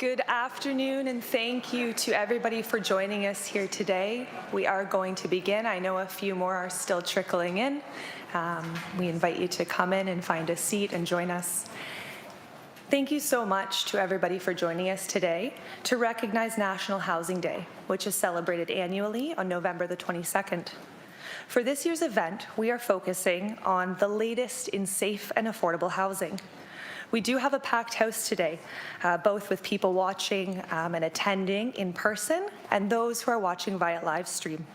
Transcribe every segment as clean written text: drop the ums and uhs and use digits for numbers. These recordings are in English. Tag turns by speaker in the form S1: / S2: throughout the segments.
S1: Good afternoon, and thank you to everybody for joining us here today. We are going to begin. I know a few more are still trickling in. We invite you to come in and find a seat and join us. Thank you so much to everybody for joining us today to recognize National Housing Day, which is celebrated annually on November the 22nd. For this year's event, we are focusing on the latest in safe and affordable housing. We do have a packed house today, both with people watching and attending in person and those who are watching via live stream.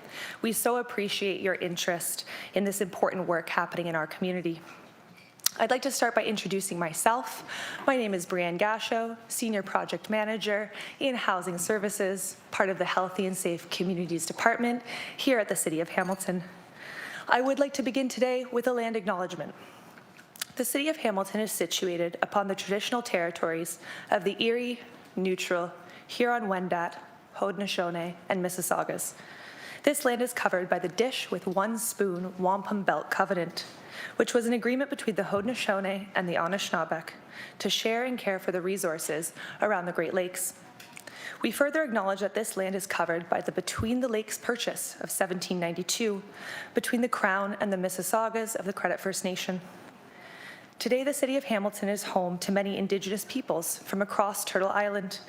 S1: We so appreciate your interest in this important work happening in our community. I'd like to start by introducing myself. My name is Brianne Gasho, Senior Project Manager in Housing Services, part of the Healthy and Safe Communities Department here at the City of Hamilton. I would like to begin today with a land acknowledgement. The City of Hamilton is situated upon the traditional territories of the Erie, Neutral, Huron-Wendat, Haudenosaunee, and Mississaugas. This land is covered by the Dish with One Spoon Wampum Belt Covenant, which was an agreement between the Haudenosaunee and the Anishinaabeg to share and care for the resources around the Great Lakes. We further acknowledge that this land is covered by the Between the Lakes Purchase of 1792 between the Crown and the Mississaugas of the Credit First Nation. Today, the City of Hamilton is home to many Indigenous peoples from across Turtle Island,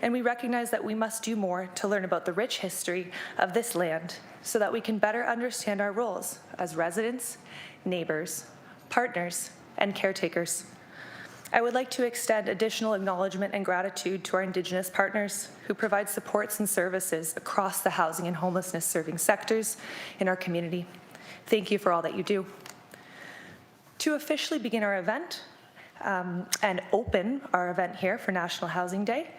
S1: and we recognize that we must do more to learn about the rich history of this land so that we can better understand our roles as residents, neighbors, partners, and caretakers. I would like to extend additional acknowledgement and gratitude to our Indigenous partners who provide supports and services across the housing and homelessness serving sectors in our community. Thank you for all that you do. To officially begin our event and open our event here for National Housing Day,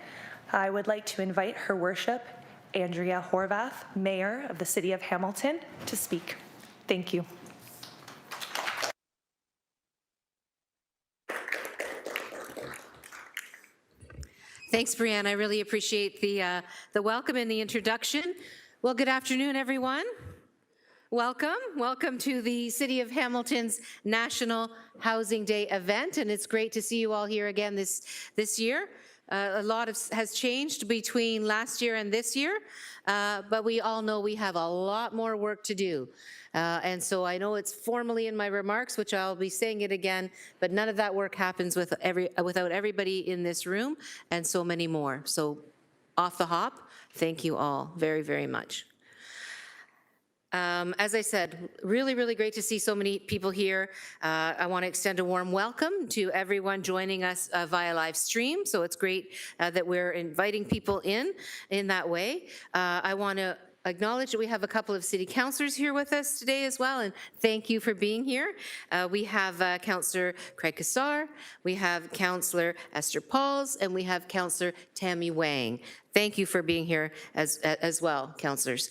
S1: I would like to invite Her Worship, Andrea Horvath, Mayor of the City of Hamilton, to speak. Thank you.
S2: Thanks, Brianne. I really appreciate the welcome and the introduction. Well, good afternoon, everyone. Welcome to the City of Hamilton's National Housing Day event, and it's great to see you all here again this year. A lot has changed between last year and this year, but we all know we have a lot more work to do. And so I know it's formally in my remarks, which I'll be saying it again, but none of that work happens without everybody in this room and so many more. So off the hop, thank you all very, very much. As I said, really, really great to see so many people here. I want to extend a warm welcome to everyone joining us via live stream. So it's great that we're inviting people in that way. I want to acknowledge that we have a couple of city councillors here with us today as well, and thank you for being here. We have Councillor Craig Kassar, we have Councillor Esther Pauls, and we have Councillor Tammy Wang. Thank you for being here as well, councillors.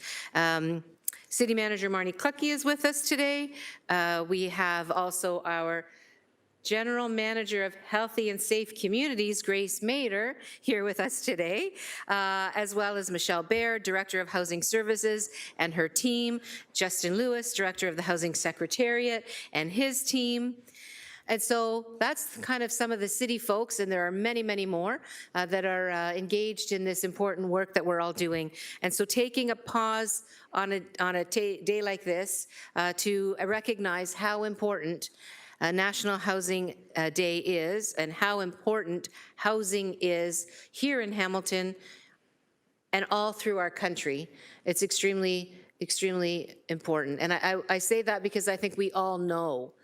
S2: City Manager Marnie Clucky is with us today. We have also our General Manager of Healthy and Safe Communities, Grace Mader, here with us today, as well as Michelle Baird, Director of Housing Services and her team, Justin Lewis, Director of the Housing Secretariat and his team. And so that's kind of some of the city folks, and there are many, many more that are engaged in this important work that we're all doing. And so taking a pause on a day like this to recognize how important National Housing Day is and how important housing is here in Hamilton and all through our country. It's extremely, extremely important. And I say that because I think we all know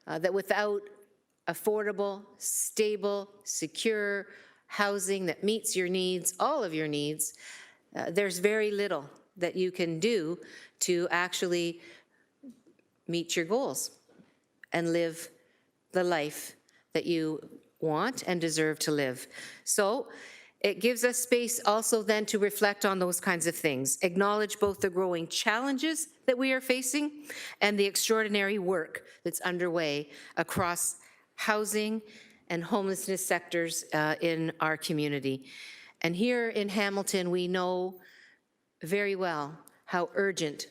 S2: that without affordable, stable, secure housing that meets your needs, all of your needs, there's very little that you can do to actually meet your goals and live the life that you want and deserve to live. So it gives us space also then to reflect on those kinds of things, acknowledge both the growing challenges that we are facing and the extraordinary work that's underway across housing and homelessness sectors in our community. And here in Hamilton, we know very well how urgent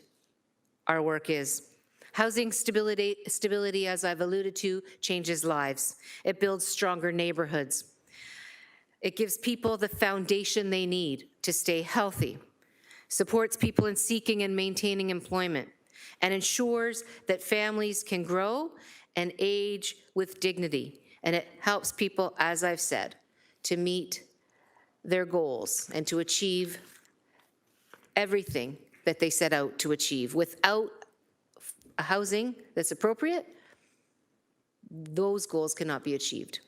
S2: our work is. Housing stability, as I've alluded to, changes lives. It builds stronger neighborhoods. It gives people the foundation they need to stay healthy, supports people in seeking and maintaining employment, and ensures that families can grow and age with dignity. And it helps people, as I've said, to meet their goals and to achieve everything that they set out to achieve. Without a housing that's appropriate, those goals cannot be achieved.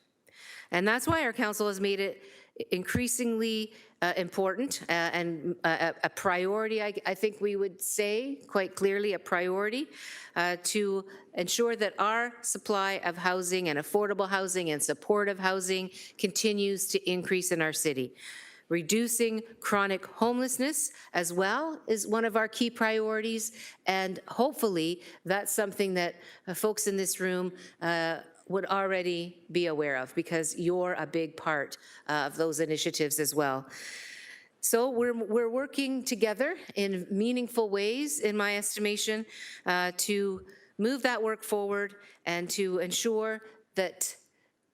S2: And that's why our council has made it increasingly important and a priority, I think we would say quite clearly, a priority to ensure that our supply of housing and affordable housing and supportive housing continues to increase in our city. Reducing chronic homelessness as well is one of our key priorities, and hopefully that's something that folks in this room would already be aware of, because you're a big part of those initiatives as well. So we're working together in meaningful ways, in my estimation, to move that work forward and to ensure that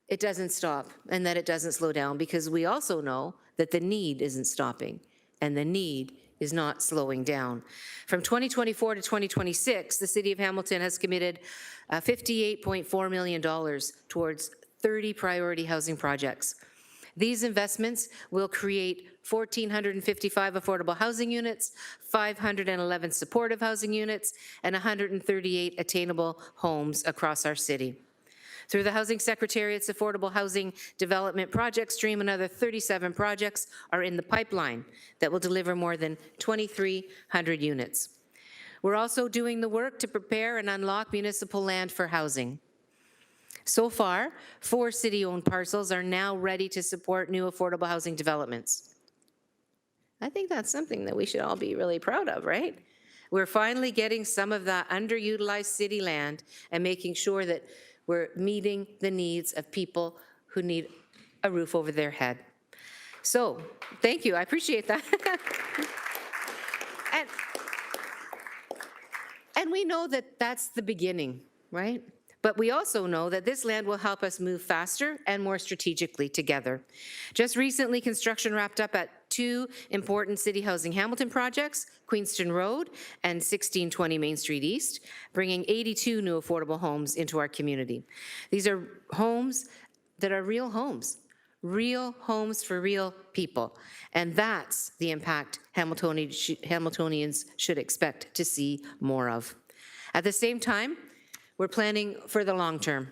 S2: it doesn't stop and that it doesn't slow down, because we also know that the need isn't stopping and the need is not slowing down. From 2024 to 2026, the City of Hamilton has committed $58.4 million towards 30 priority housing projects. These investments will create 1,455 affordable housing units, 511 supportive housing units, and 138 attainable homes across our city. Through the Housing Secretariat's Affordable Housing Development Project Stream, another 37 projects are in the pipeline that will deliver more than 2,300 units. We're also doing the work to prepare and unlock municipal land for housing. So far, 4 city-owned parcels are now ready to support new affordable housing developments. I think that's something that we should all be really proud of, right? We're finally getting some of that underutilized city land and making sure that we're meeting the needs of people who need a roof over their head. So, thank you, I appreciate that. and we know that that's the beginning, right? But we also know that this land will help us move faster and more strategically together. Just recently, construction wrapped up at 2 important City Housing Hamilton projects, Queenston Road and 1620 Main Street East, bringing 82 new affordable homes into our community. These are homes that are real homes for real people. And that's the impact Hamiltonians should expect to see more of. At the same time, we're planning for the long term.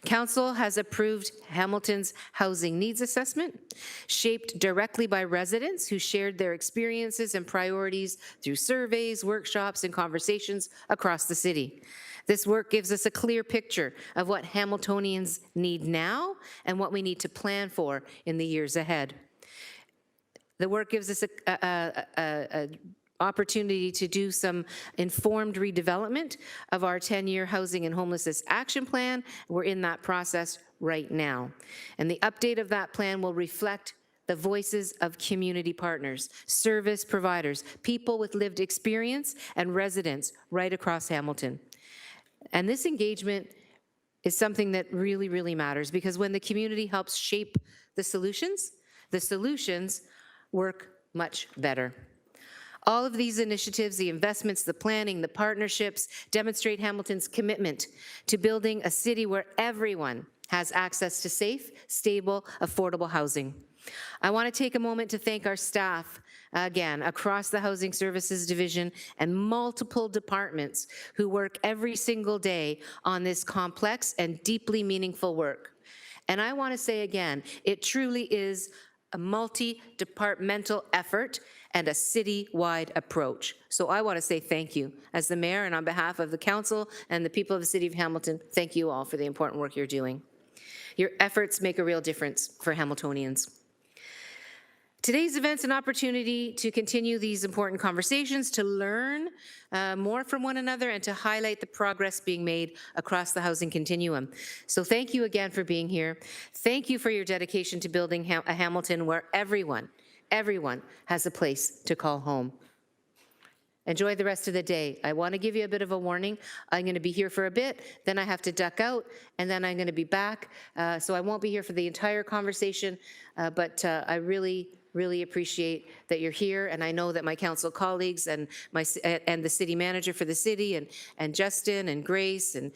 S2: Council has approved Hamilton's housing needs assessment, shaped directly by residents who shared their experiences and priorities through surveys, workshops, and conversations across the city. This work gives us a clear picture of what Hamiltonians need now and what we need to plan for in the years ahead. The work gives us a opportunity to do some informed redevelopment of our 10-year housing and homelessness action plan. We're in that process right now. And the update of that plan will reflect the voices of community partners, service providers, people with lived experience, and residents right across Hamilton. And this engagement is something that really, really matters, because when the community helps shape the solutions work much better. All of these initiatives, the investments, the planning, the partnerships, demonstrate Hamilton's commitment to building a city where everyone has access to safe, stable, affordable housing. I want to take a moment to thank our staff, again, across the Housing Services Division and multiple departments who work every single day on this complex and deeply meaningful work. And I want to say again, it truly is a multi-departmental effort and a city-wide approach. So I want to say thank you. As the mayor and on behalf of the council and the people of the City of Hamilton, thank you all for the important work you're doing. Your efforts make a real difference for Hamiltonians. Today's event's an opportunity to continue these important conversations, to learn more from one another, and to highlight the progress being made across the housing continuum. So thank you again for being here. Thank you for your dedication to building a Hamilton where everyone has a place to call home. Enjoy the rest of the day. I want to give you a bit of a warning. I'm going to be here for a bit, then I have to duck out, and then I'm going to be back. So I won't be here for the entire conversation, but I really appreciate that you're here, and I know that my council colleagues and the city manager for the city and Justin and Grace and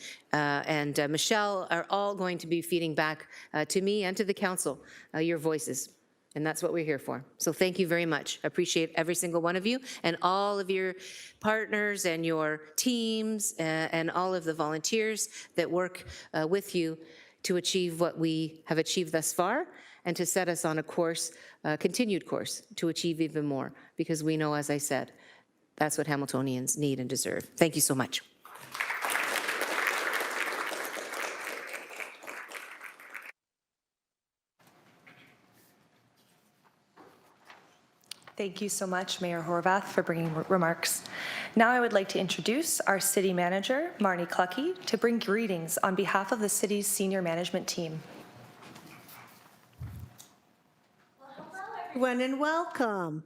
S2: Michelle are all going to be feeding back to me and to the council your voices. And that's what we're here for. So thank you very much. I appreciate every single one of you and all of your partners and your teams and all of the volunteers that work with you to achieve what we have achieved thus far and to set us on a course, continued course, to achieve even more. Because we know, as I said, that's what Hamiltonians need and deserve. Thank you so much.
S1: Thank you so much, Mayor Horwath, for bringing remarks. Now I would like to introduce our City Manager, Marnie Cluckey, to bring greetings on behalf of the city's senior management team.
S3: Hello, everyone, and welcome.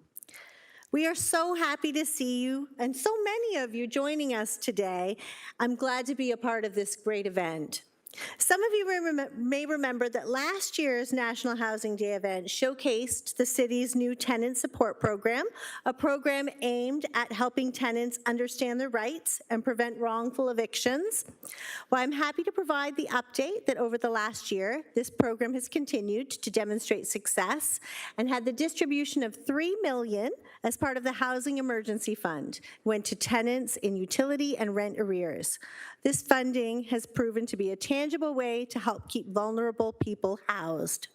S3: We are so happy to see you and so many of you joining us today. I'm glad to be a part of this great event. Some of you may remember that last year's National Housing Day event showcased the city's new tenant support program, a program aimed at helping tenants understand their rights and prevent wrongful evictions. Well, I'm happy to provide the update that over the last year, this program has continued to demonstrate success and had the distribution of $3 million as part of the Housing Emergency Fund, went to tenants in utility and rent arrears. This funding has proven to be a tangible way to help keep vulnerable people housed.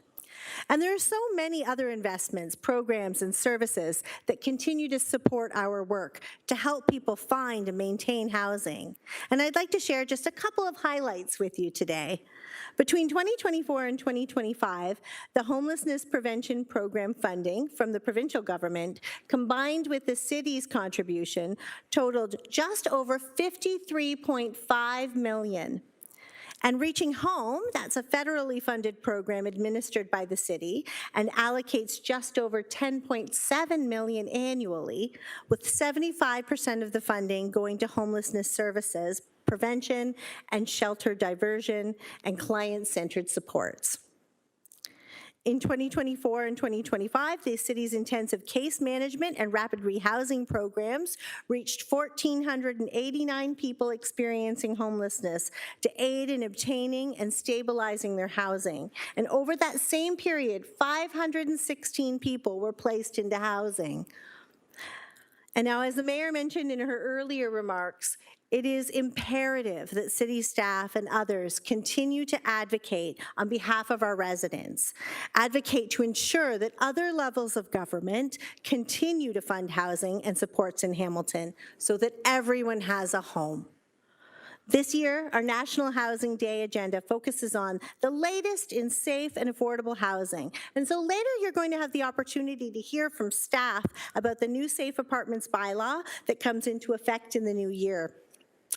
S3: And there are so many other investments, programs, and services that continue to support our work to help people find and maintain housing. And I'd like to share just a couple of highlights with you today. Between 2024 and 2025, the Homelessness Prevention Program funding from the provincial government, combined with the city's contribution, totaled just over $53.5 million. And Reaching Home, that's a federally funded program administered by the city and allocates just over $10.7 million annually, with 75% of the funding going to homelessness services, prevention and shelter diversion, and client-centered supports. In 2024 and 2025, the city's intensive case management and rapid rehousing programs reached 1,489 people experiencing homelessness to aid in obtaining and stabilizing their housing. And over that same period, 516 people were placed into housing. And now, as the mayor mentioned in her earlier remarks, it is imperative that city staff and others continue to advocate on behalf of our residents, advocate to ensure that other levels of government continue to fund housing and supports in Hamilton so that everyone has a home. This year, our National Housing Day agenda focuses on the latest in safe and affordable housing. And so later you're going to have the opportunity to hear from staff about the new Safe Apartments bylaw that comes into effect in the new year.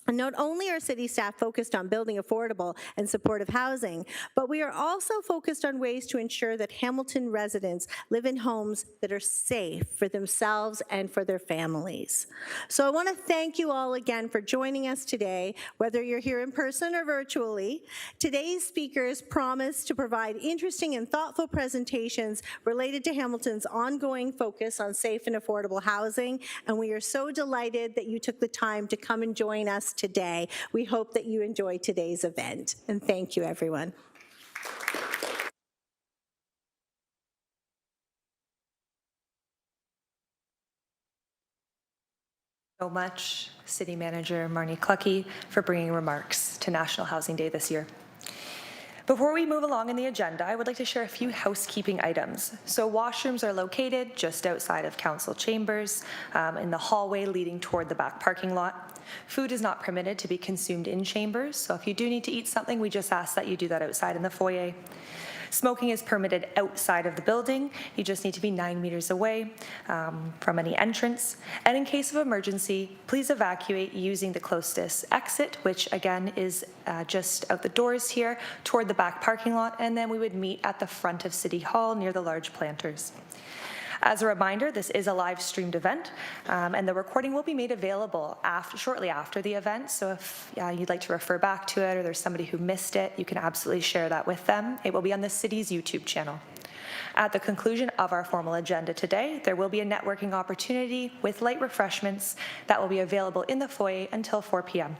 S3: And not only are city staff focused on building affordable and supportive housing, but we are also focused on ways to ensure that Hamilton residents live in homes that are safe for themselves and for their families. So I want to thank you all again for joining us today, whether you're here in person or virtually. Today's speakers promise to provide interesting and thoughtful presentations related to Hamilton's ongoing focus on safe and affordable housing, and we are so delighted that you took the time to come and join us today. We hope that you enjoy today's event, and thank you, everyone.
S1: So much, City Manager Marnie Cluckey, for bringing remarks to National Housing Day this year. Before we move along in the agenda, I would like to share a few housekeeping items. So washrooms are located just outside of council chambers in the hallway leading toward the back parking lot. Food is not permitted to be consumed in chambers, so if you do need to eat something, we just ask that you do that outside in the foyer. Smoking is permitted outside of the building. You just need to be 9 meters away from any entrance. And in case of emergency, please evacuate using the closest exit, which again is just out the doors here toward the back parking lot, and then we would meet at the front of City Hall near the large planters. As a reminder, this is a live-streamed event, and the recording will be made available shortly after the event. So if you'd like to refer back to it or there's somebody who missed it, you can absolutely share that with them. It will be on the city's YouTube channel. At the conclusion of our formal agenda today, there will be a networking opportunity with light refreshments that will be available in the foyer until 4 p.m.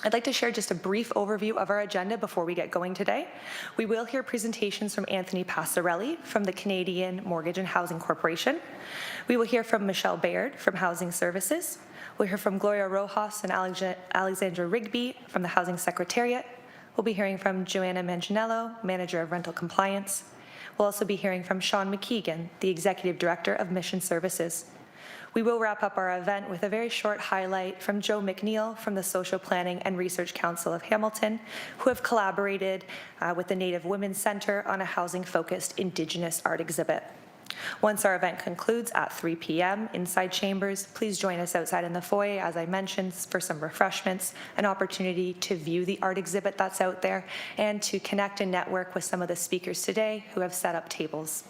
S1: I'd like to share just a brief overview of our agenda before we get going today. We will hear presentations from Anthony Passarelli from the Canadian Mortgage and Housing Corporation. We will hear from Michelle Baird from Housing Services. We'll hear from Gloria Rojas and Alexandra Rigby from the Housing Secretariat. We'll be hearing from Joanna Manganiello, Manager of Rental Compliance. We'll also be hearing from Sean McKeegan, the Executive Director of Mission Services. We will wrap up our event with a very short highlight from Joe McNeil from the Social Planning and Research Council of Hamilton, who have collaborated with the Native Women's Centre on a housing-focused Indigenous art exhibit. Once our event concludes at 3 p.m. inside Chambers, please join us outside in the foyer, as I mentioned, for some refreshments, an opportunity to view the art exhibit that's out there, and to connect and network with some of the speakers today who have set up tables.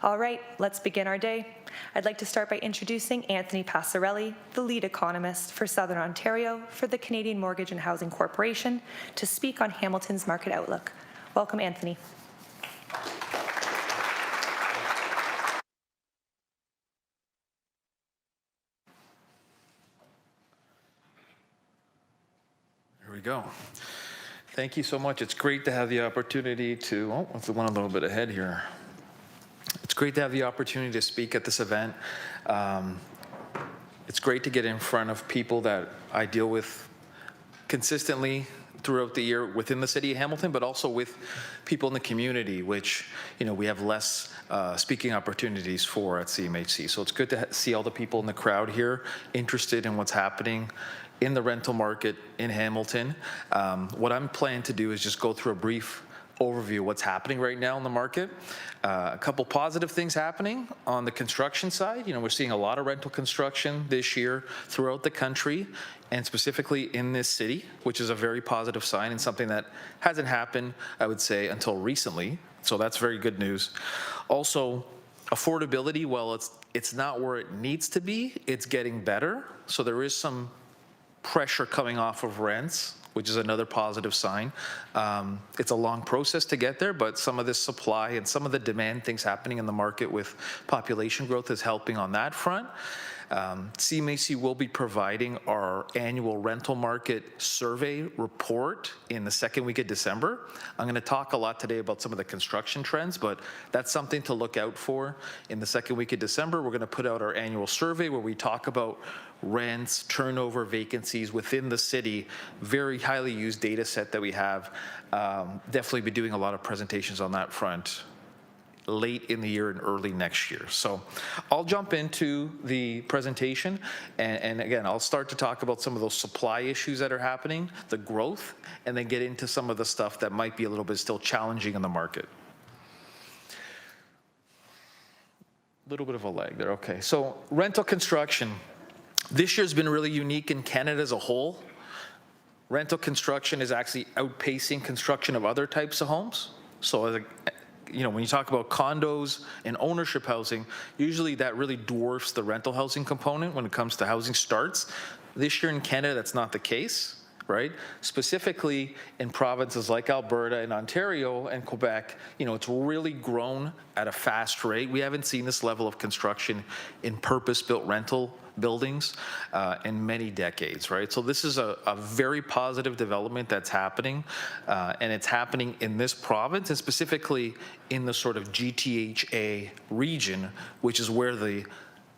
S1: All right, let's begin our day. I'd like to start by introducing Anthony Passarelli, the lead economist for Southern Ontario for the Canadian Mortgage and Housing Corporation, to speak on Hamilton's market outlook. Welcome, Anthony.
S4: Here we go. Thank you so much. It's great to have the opportunity to, let's one a little bit ahead here. It's great to have the opportunity to speak at this event. It's great to get in front of people that I deal with consistently throughout the year within the city of Hamilton, but also with people in the community, which, we have less speaking opportunities for at CMHC. So it's good to see all the people in the crowd here interested in what's happening in the rental market in Hamilton. What I'm planning to do is just go through a brief overview of what's happening right now in the market. A couple positive things happening on the construction side. We're seeing a lot of rental construction this year throughout the country, and specifically in this city, which is a very positive sign and something that hasn't happened, I would say, until recently. So that's very good news. Also, affordability, well, it's not where it needs to be. It's getting better. So there is some pressure coming off of rents, which is another positive sign. It's a long process to get there, but some of this supply and some of the demand things happening in the market with population growth is helping on that front. CMHC will be providing our annual rental market survey report in the second week of December. I'm going to talk a lot today about some of the construction trends, but that's something to look out for. In the second week of December, we're going to put out our annual survey where we talk about rents, turnover, vacancies within the city. Very highly used data set that we have. Definitely be doing a lot of presentations on that front late in the year and early next year. So I'll jump into the presentation, and again, I'll start to talk about some of those supply issues that are happening, the growth, and then get into some of the stuff that might be a little bit still challenging in the market. A little bit of a lag there. Okay, so rental construction. This year's been really unique in Canada as a whole. Rental construction is actually outpacing construction of other types of homes. So when you talk about condos and ownership housing, usually that really dwarfs the rental housing component when it comes to housing starts. This year in Canada, that's not the case, right? Specifically in provinces like Alberta and Ontario and Quebec, it's really grown at a fast rate. We haven't seen this level of construction in purpose-built rental buildings in many decades, right? So this is a very positive development that's happening, and it's happening in this province, and specifically in the sort of GTHA region, which is where the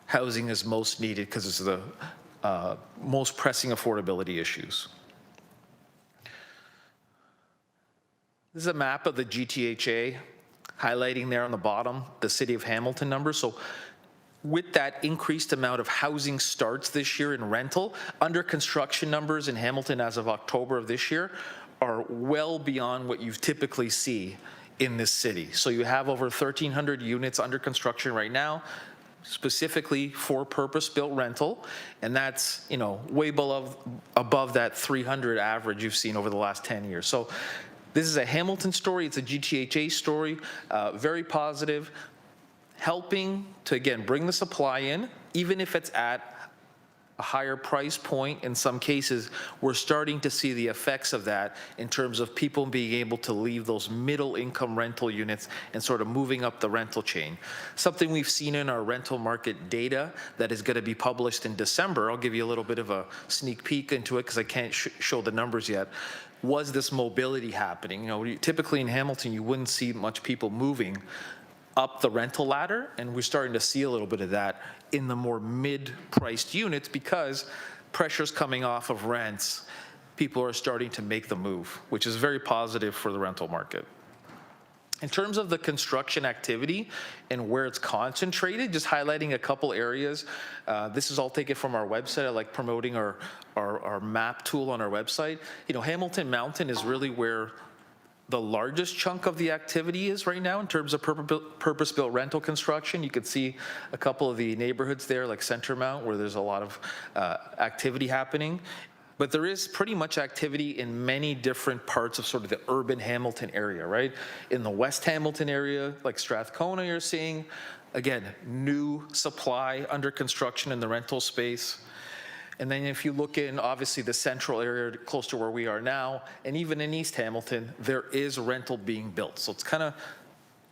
S4: housing is most needed because it's the most pressing affordability issues. This is a map of the GTHA, highlighting there on the bottom the City of Hamilton numbers. So with that increased amount of housing starts this year in rental, under construction numbers in Hamilton as of October of this year are well beyond what you typically see in this city. So you have over 1,300 units under construction right now, specifically for purpose-built rental, and that's way above that 300 average you've seen over the last 10 years. So this is a Hamilton story. It's a GTHA story. Very positive. helping to, again, bring the supply in, even if it's at a higher price point. In some cases, we're starting to see the effects of that in terms of people being able to leave those middle income rental units and sort of moving up the rental chain. Something we've seen in our rental market data that is going to be published in December, I'll give you a little bit of a sneak peek into it because I can't show the numbers yet, was this mobility happening. You know, typically in Hamilton, you wouldn't see much people moving up the rental ladder, and we're starting to see a little bit of that in the more mid-priced units because pressure's coming off of rents. People are starting to make the move, which is very positive for the rental market. In terms of the construction activity and where it's concentrated, just highlighting a couple areas. This is all taken from our website. I like promoting our map tool on our website. You know, Hamilton Mountain is really where the largest chunk of the activity is right now in terms of purpose-built rental construction. You can see a couple of the neighborhoods there, like Centermount, where there's a lot of activity happening. But there is pretty much activity in many different parts of sort of the urban Hamilton area, right? In the West Hamilton area, like Strathcona, you're seeing, again, new supply under construction in the rental space. And then if you look in, obviously, the central area close to where we are now, and even in East Hamilton, there is rental being built. So it's kind of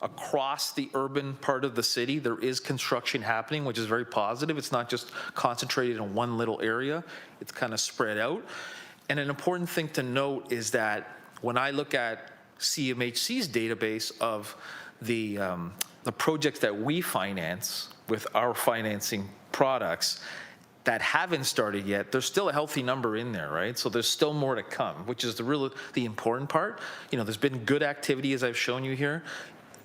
S4: across the urban part of the city, there is construction happening, which is very positive. It's not just concentrated in one little area. It's kind of spread out. And an important thing to note is that when I look at CMHC's database of the projects that we finance with our financing products, that haven't started yet, there's still a healthy number in there, right? So there's still more to come, which is the important part. You know, there's been good activity, as I've shown you here,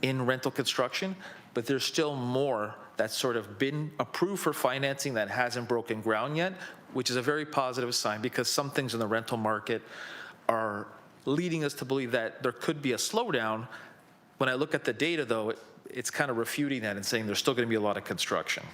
S4: in rental construction, but there's still more that's sort of been approved for financing that hasn't broken ground yet, which is a very positive sign because some things in the rental market are leading us to believe that there could be a slowdown. When I look at the data, though, it's kind of refuting that and saying there's still going to be a lot of construction.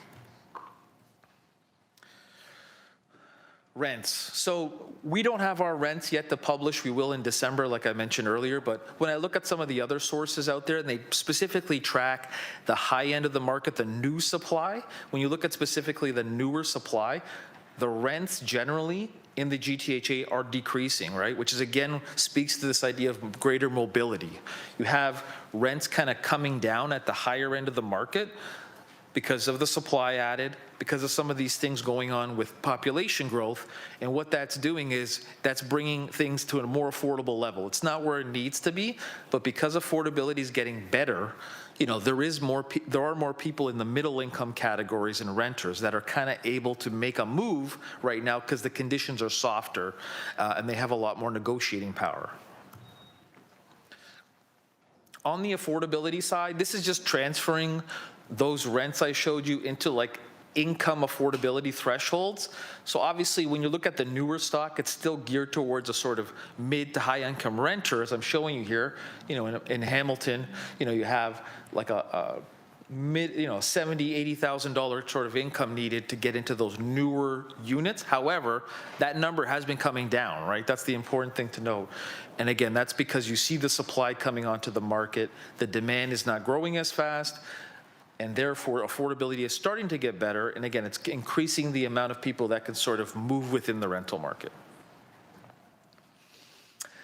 S4: Rents. So we don't have our rents yet to publish. We will in December, like I mentioned earlier. But when I look at some of the other sources out there, and they specifically track the high end of the market, the new supply, when you look at specifically the newer supply, the rents generally in the GTHA are decreasing, right? Which is, again, speaks to this idea of greater mobility. You have rents kind of coming down at the higher end of the market because of the supply added, because of some of these things going on with population growth. And what that's doing is that's bringing things to a more affordable level. It's not where it needs to be, but because affordability is getting better, you know, there are more people in the middle income categories and renters that are kind of able to make a move right now because the conditions are softer and they have a lot more negotiating power. On the affordability side, this is just transferring those rents I showed you into like income affordability thresholds. So obviously when you look at the newer stock, it's still geared towards a sort of mid to high income renter, as I'm showing you here. You know, in Hamilton, you know, you have like a mid, you know, $70,000, $80,000 sort of income needed to get into those newer units. However, that number has been coming down, right? That's the important thing to note. And again, that's because you see the supply coming onto the market. The demand is not growing as fast, and therefore affordability is starting to get better. And again, it's increasing the amount of people that can sort of move within the rental market.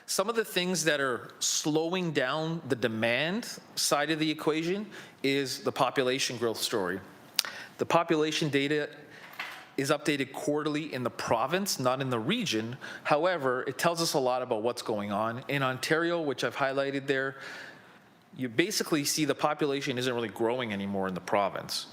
S4: Some of the things that are slowing down the demand side of the equation is the population growth story. The population data is updated quarterly in the province, not in the region. However, it tells us a lot about what's going on. In Ontario, which I've highlighted there, you basically see the population isn't really growing anymore in the province.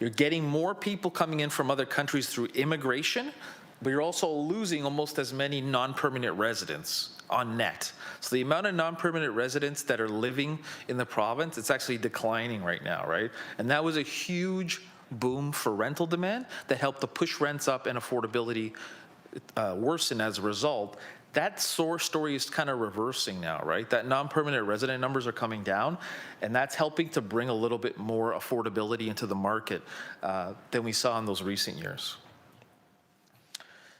S4: You're getting more people coming in from other countries through immigration, but you're also losing almost as many non-permanent residents on net. So the amount of non-permanent residents that are living in the province, it's actually declining right now, right? And that was a huge boom for rental demand that helped to push rents up and affordability worsen as a result. That story is kind of reversing now, right? That non-permanent resident numbers are coming down, and that's helping to bring a little bit more affordability into the market than we saw in those recent years.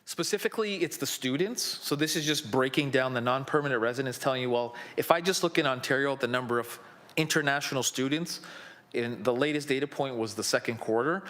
S4: Specifically, it's the students. So this is just breaking down the non-permanent residents, telling you, well, if I just look in Ontario at the number of international students, in the latest data point was the second quarter,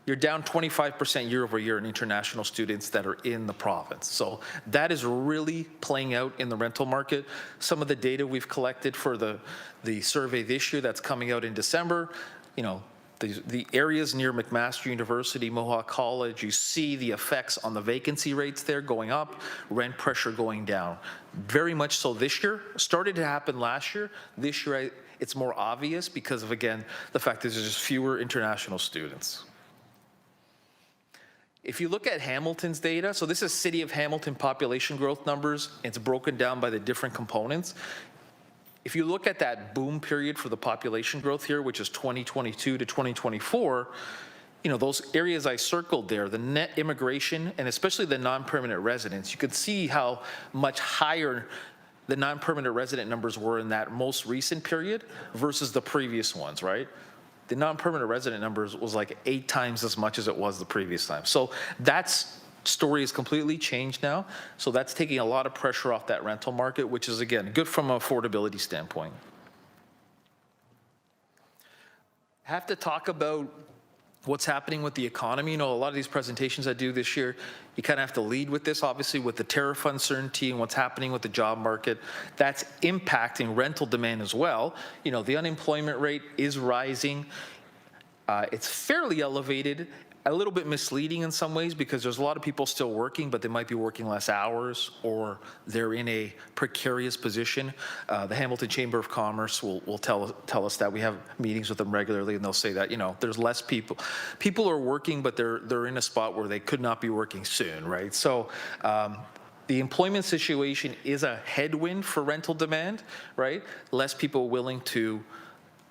S4: you're down 25% year over year in international students that are in the province. So that is really playing out in the rental market. Some of the data we've collected for the survey this year that's coming out in December, you know, the areas near McMaster University, Mohawk College, you see the effects on the vacancy rates there going up, rent pressure going down. Very much so this year. Started to happen last year. This year, it's more obvious because of, again, the fact that there's just fewer international students. If you look at Hamilton's data, so this is City of Hamilton population growth numbers. It's broken down by the different components. If you look at that boom period for the population growth here, which is 2022 to 2024, you know, those areas I circled there, the net immigration and especially the non-permanent residents, you could see how much higher the non-permanent resident numbers were in that most recent period versus the previous ones, right? The non-permanent resident numbers was like 8 times as much as it was the previous time. So that's story has completely changed now. So that's taking a lot of pressure off that rental market, which is, again, good from an affordability standpoint. I have to talk about what's happening with the economy. You know, a lot of these presentations I do this year, you kind of have to lead with this, obviously, with the tariff uncertainty and what's happening with the job market. That's impacting rental demand as well. You know, the unemployment rate is rising. It's fairly elevated, a little bit misleading in some ways because there's a lot of people still working, but they might be working less hours or they're in a precarious position. The Hamilton Chamber of Commerce will tell us that. We have meetings with them regularly and they'll say that, you know, there's less people. People are working, but they're in a spot where they could not be working soon, right? So the employment situation is a headwind for rental demand, right? Less people willing to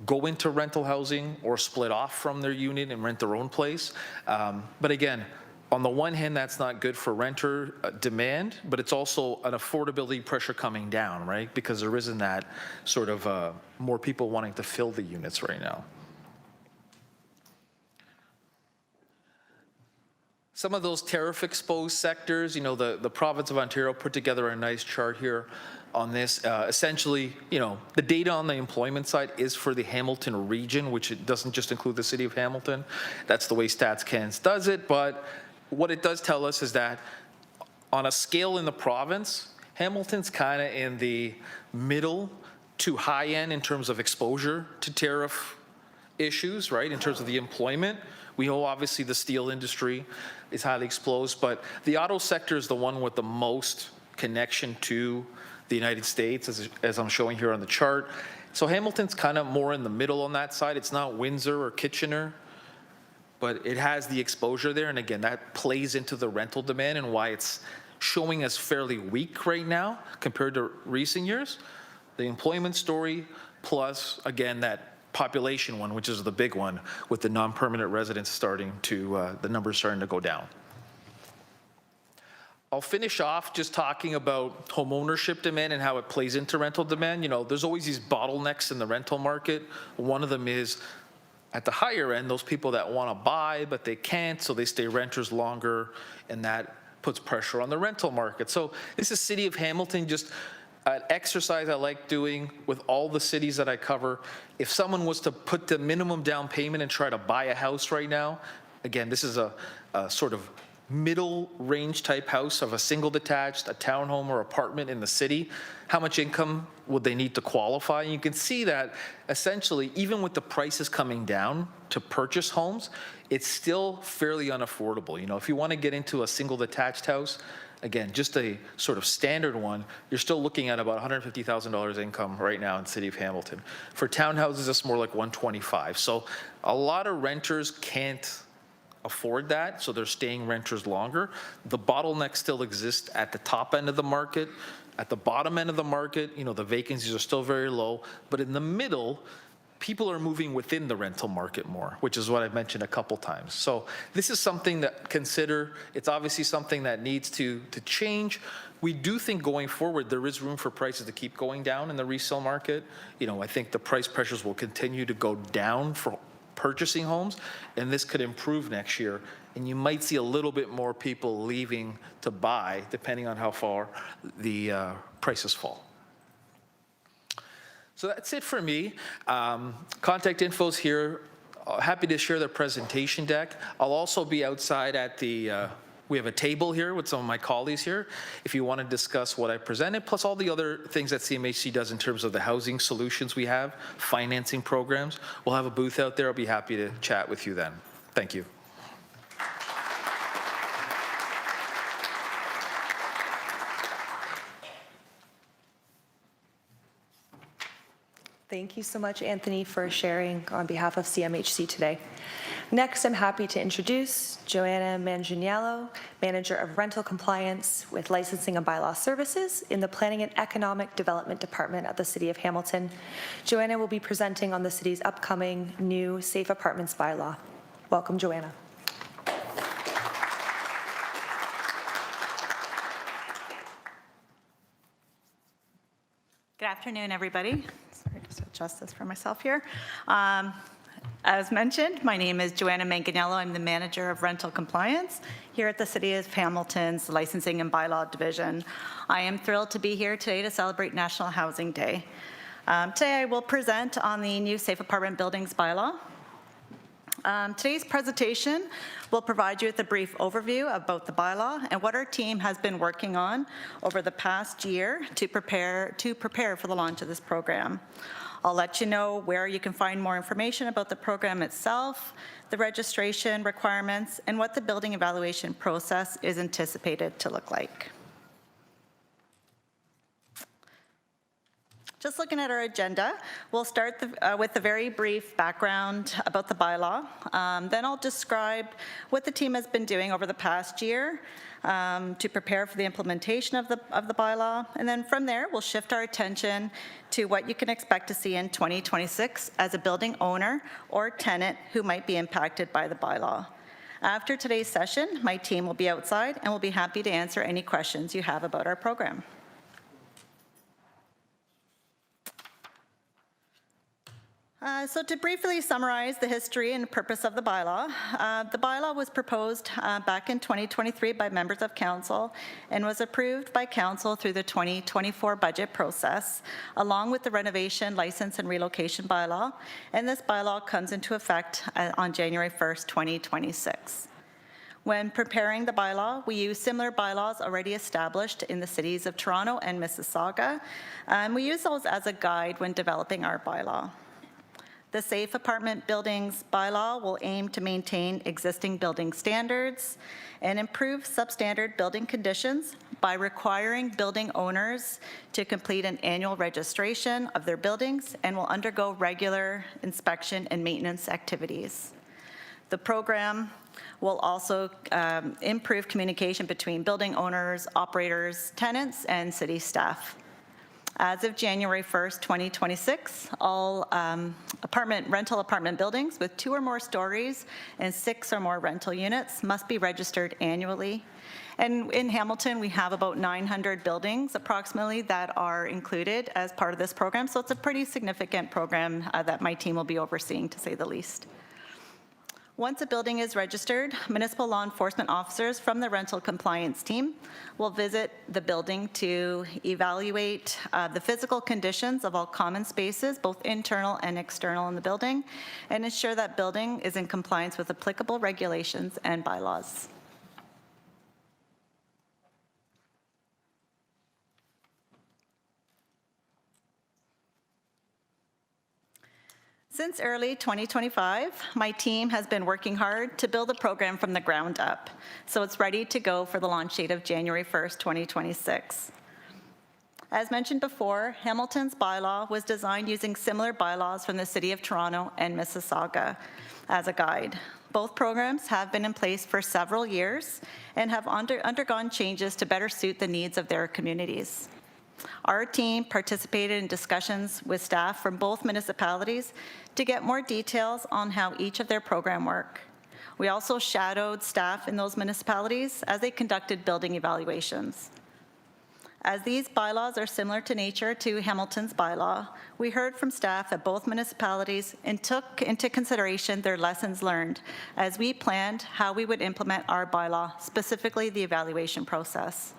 S4: go into rental housing or split off from their unit and rent their own place. But again, on the one hand, that's not good for renter demand, but it's also an affordability pressure coming down, right? Because there isn't that sort of more people wanting to fill the units right now. Some of those tariff exposed sectors, you know, the province of Ontario put together a nice chart here on this. Essentially, you know, the data on the employment side is for the Hamilton region, which it doesn't just include the city of Hamilton. That's the way StatsCan does it. But what it does tell us is that on a scale in the province, Hamilton's kind of in the middle to high end in terms of exposure to tariff issues, right? In terms of the employment. We know obviously the steel industry is highly exposed, but the auto sector is the one with the most connection to the United States, as I'm showing here on the chart. So Hamilton's kind of more in the middle on that side. It's not Windsor or Kitchener, but it has the exposure there. And again, that plays into the rental demand and why it's showing as fairly weak right now compared to recent years. The employment story plus, again, that population one, which is the big one, with the non-permanent residents starting to, the numbers starting to go down. I'll finish off just talking about home ownership demand and how it plays into rental demand. You know, there's always these bottlenecks in the rental market. One of them is at the higher end, those people that want to buy, but they can't, so they stay renters longer, and that puts pressure on the rental market. So this is City of Hamilton, just an exercise I like doing with all the cities that I cover. If someone was to put the minimum down payment and try to buy a house right now, again, this is a sort of middle range type house of a single detached, a townhome or apartment in the city, how much income would they need to qualify? And you can see that essentially, even with the prices coming down to purchase homes, it's still fairly unaffordable. You know, if you want to get into a single detached house, again, just a sort of standard one, you're still looking at about $150,000 income right now in the city of Hamilton. For townhouses, it's more like $125,000. So a lot of renters can't afford that, so they're staying renters longer. The bottleneck still exists at the top end of the market. At the bottom end of the market, you know, the vacancies are still very low, but in the middle, people are moving within the rental market more, which is what I've mentioned a couple times. So this is something that consider. It's obviously something that needs to change. We do think going forward there is room for prices to keep going down in the resale market. You know, I think the price pressures will continue to go down for purchasing homes, and this could improve next year. And you might see a little bit more people leaving to buy, depending on how far the prices fall. So that's it for me. Contact info's here. Happy to share the presentation deck. I'll also be outside at the, we have a table here with some of my colleagues here, if you want to discuss what I presented, plus all the other things that CMHC does in terms of the housing solutions we have, financing programs. We'll have a booth out there. I'll be happy to chat with you then. Thank you.
S1: Thank you so much, Anthony, for sharing on behalf of CMHC today. Next, I'm happy to introduce Joanna Manganiello, Manager of Rental Compliance with Licensing and Bylaw Services in the Planning and Economic Development Department at the City of Hamilton. Joanna will be presenting on the city's upcoming new Safe Apartments bylaw. Welcome, Joanna.
S5: Good afternoon, everybody. Sorry, just adjust this for myself here. As mentioned, my name is Joanna Manganiello. I'm the Manager of Rental Compliance here at the City of Hamilton's Licensing and Bylaw Division. I am thrilled to be here today to celebrate National Housing Day. Today I will present on the new Safe Apartment Buildings bylaw. Today's presentation will provide you with a brief overview about the bylaw and what our team has been working on over the past year to prepare for the launch of this program. I'll let you know where you can find more information about the program itself, the registration requirements, and what the building evaluation process is anticipated to look like. Just looking at our agenda, we'll start with a very brief background about the bylaw. Then I'll describe what the team has been doing over the past year to prepare for the implementation of the bylaw. And then from there, we'll shift our attention to what you can expect to see in 2026 as a building owner or tenant who might be impacted by the bylaw. After today's session, my team will be outside and will be happy to answer any questions you have about our program. So to briefly summarize the history and purpose of the bylaw was proposed back in 2023 by members of council and was approved by council through the 2024 budget process, along with the renovation, license, and relocation bylaw. And this bylaw comes into effect on January 1st, 2026. When preparing the bylaw, we use similar bylaws already established in the cities of Toronto and Mississauga, and we use those as a guide when developing our bylaw. The Safe Apartment Buildings bylaw will aim to maintain existing building standards and improve substandard building conditions by requiring building owners to complete an annual registration of their buildings and will undergo regular inspection and maintenance activities. The program will also improve communication between building owners, operators, tenants, and city staff. As of January 1st, 2026, all rental apartment buildings with 2 or more stories and 6 or more rental units must be registered annually. And in Hamilton, we have about 900 buildings approximately that are included as part of this program. So it's a pretty significant program that my team will be overseeing, to say the least. Once a building is registered, municipal law enforcement officers from the rental compliance team will visit the building to evaluate the physical conditions of all common spaces, both internal and external in the building, and ensure that building is in compliance with applicable regulations and bylaws. Since early 2025, my team has been working hard to build a program from the ground up, so it's ready to go for the launch date of January 1st, 2026. As mentioned before, Hamilton's bylaw was designed using similar bylaws from the City of Toronto and Mississauga as a guide. Both programs have been in place for several years and have undergone changes to better suit the needs of their communities. Our team participated in discussions with staff from both municipalities to get more details on how each of their program work. We also shadowed staff in those municipalities as they conducted building evaluations. As these bylaws are similar to nature to Hamilton's bylaw, we heard from staff at both municipalities and took into consideration their lessons learned as we planned how we would implement our bylaw, specifically the evaluation process.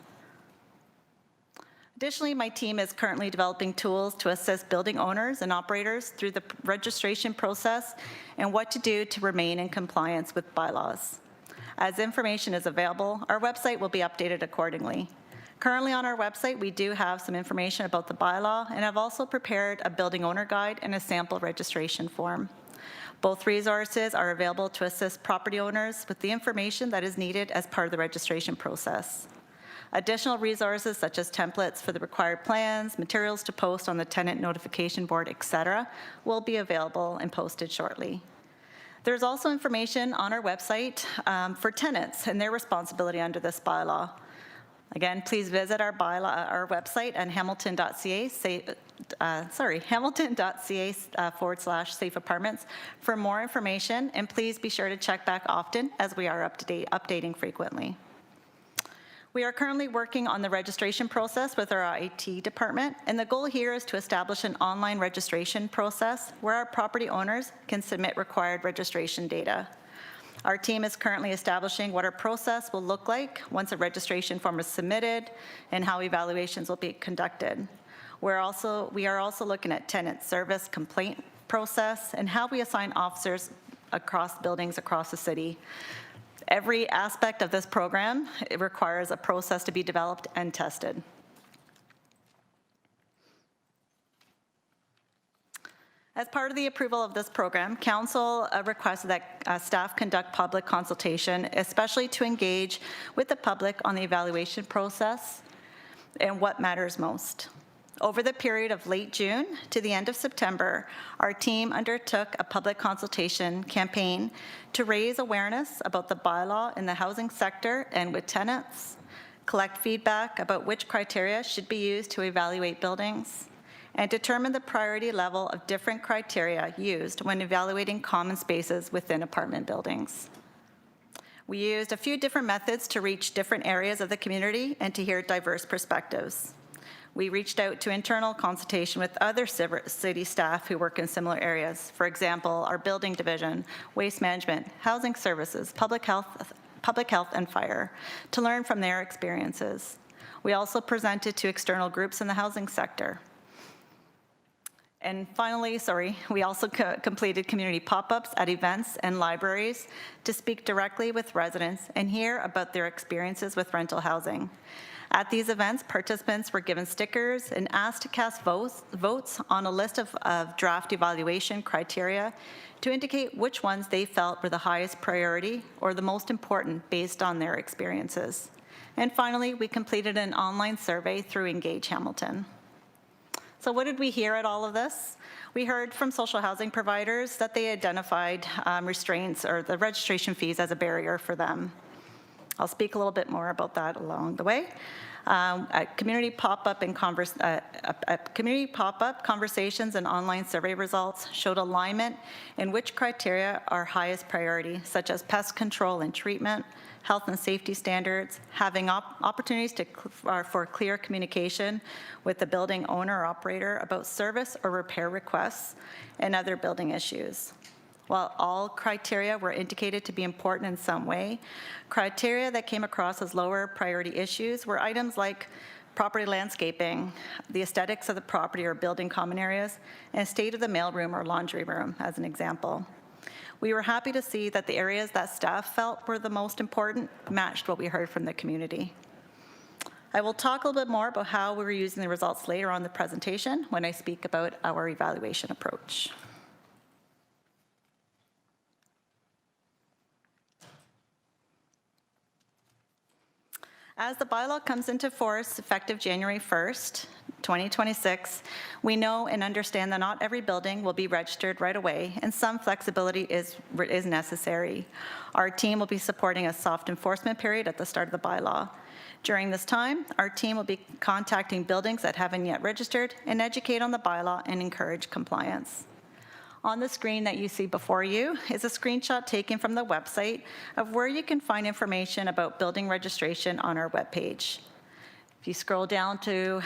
S5: Additionally, my team is currently developing tools to assist building owners and operators through the registration process and what to do to remain in compliance with bylaws. As information is available, our website will be updated accordingly. Currently on our website, we do have some information about the bylaw, and I've also prepared a building owner guide and a sample registration form. Both resources are available to assist property owners with the information that is needed as part of the registration process. Additional resources such as templates for the required plans, materials to post on the tenant notification board, etc., will be available and posted shortly. There's also information on our website for tenants and their responsibility under this bylaw. Again, please visit our website at hamilton.ca/safe apartments for more information, and please be sure to check back often as we are updating frequently. We are currently working on the registration process with our IT department, and the goal here is to establish an online registration process where our property owners can submit required registration data. Our team is currently establishing what our process will look like once a registration form is submitted and how evaluations will be conducted. We are also looking at tenant service complaint process and how we assign officers across buildings across the city. Every aspect of this program, it requires a process to be developed and tested. As part of the approval of this program, Council requested that staff conduct public consultation, especially to engage with the public on the evaluation process and what matters most. Over the period of late June to the end of September, our team undertook a public consultation campaign to raise awareness about the bylaw in the housing sector and with tenants, collect feedback about which criteria should be used to evaluate buildings, and determine the priority level of different criteria used when evaluating common spaces within apartment buildings. We used a few different methods to reach different areas of the community and to hear diverse perspectives. We reached out to internal consultation with other city staff who work in similar areas. For example, our building division, waste management, housing services, public health and fire, to learn from their experiences. We also presented to external groups in the housing sector. And finally, we also completed community pop-ups at events and libraries to speak directly with residents and hear about their experiences with rental housing. At these events, participants were given stickers and asked to cast votes on a list of draft evaluation criteria to indicate which ones they felt were the highest priority or the most important based on their experiences. And finally, we completed an online survey through Engage Hamilton. So what did we hear at all of this? We heard from social housing providers that they identified restraints or the registration fees as a barrier for them. I'll speak a little bit more about that along the way. Community pop-up conversations and online survey results showed alignment in which criteria are highest priority, such as pest control and treatment, health and safety standards, having opportunities for clear communication with the building owner or operator about service or repair requests, and other building issues. While all criteria were indicated to be important in some way, criteria that came across as lower priority issues were items like property landscaping, the aesthetics of the property or building common areas, and state of the mailroom or laundry room, as an example. We were happy to see that the areas that staff felt were the most important matched what we heard from the community. I will talk a little bit more about how we were using the results later on in the presentation when I speak about our evaluation approach. As the bylaw comes into force effective January 1st, 2026, we know and understand that not every building will be registered right away, and some flexibility is necessary. Our team will be supporting a soft enforcement period at the start of the bylaw. During this time, our team will be contacting buildings that haven't yet registered and educate on the bylaw and encourage compliance. On the screen that you see before you is a screenshot taken from the website of where you can find information about building registration on our webpage. If you scroll down to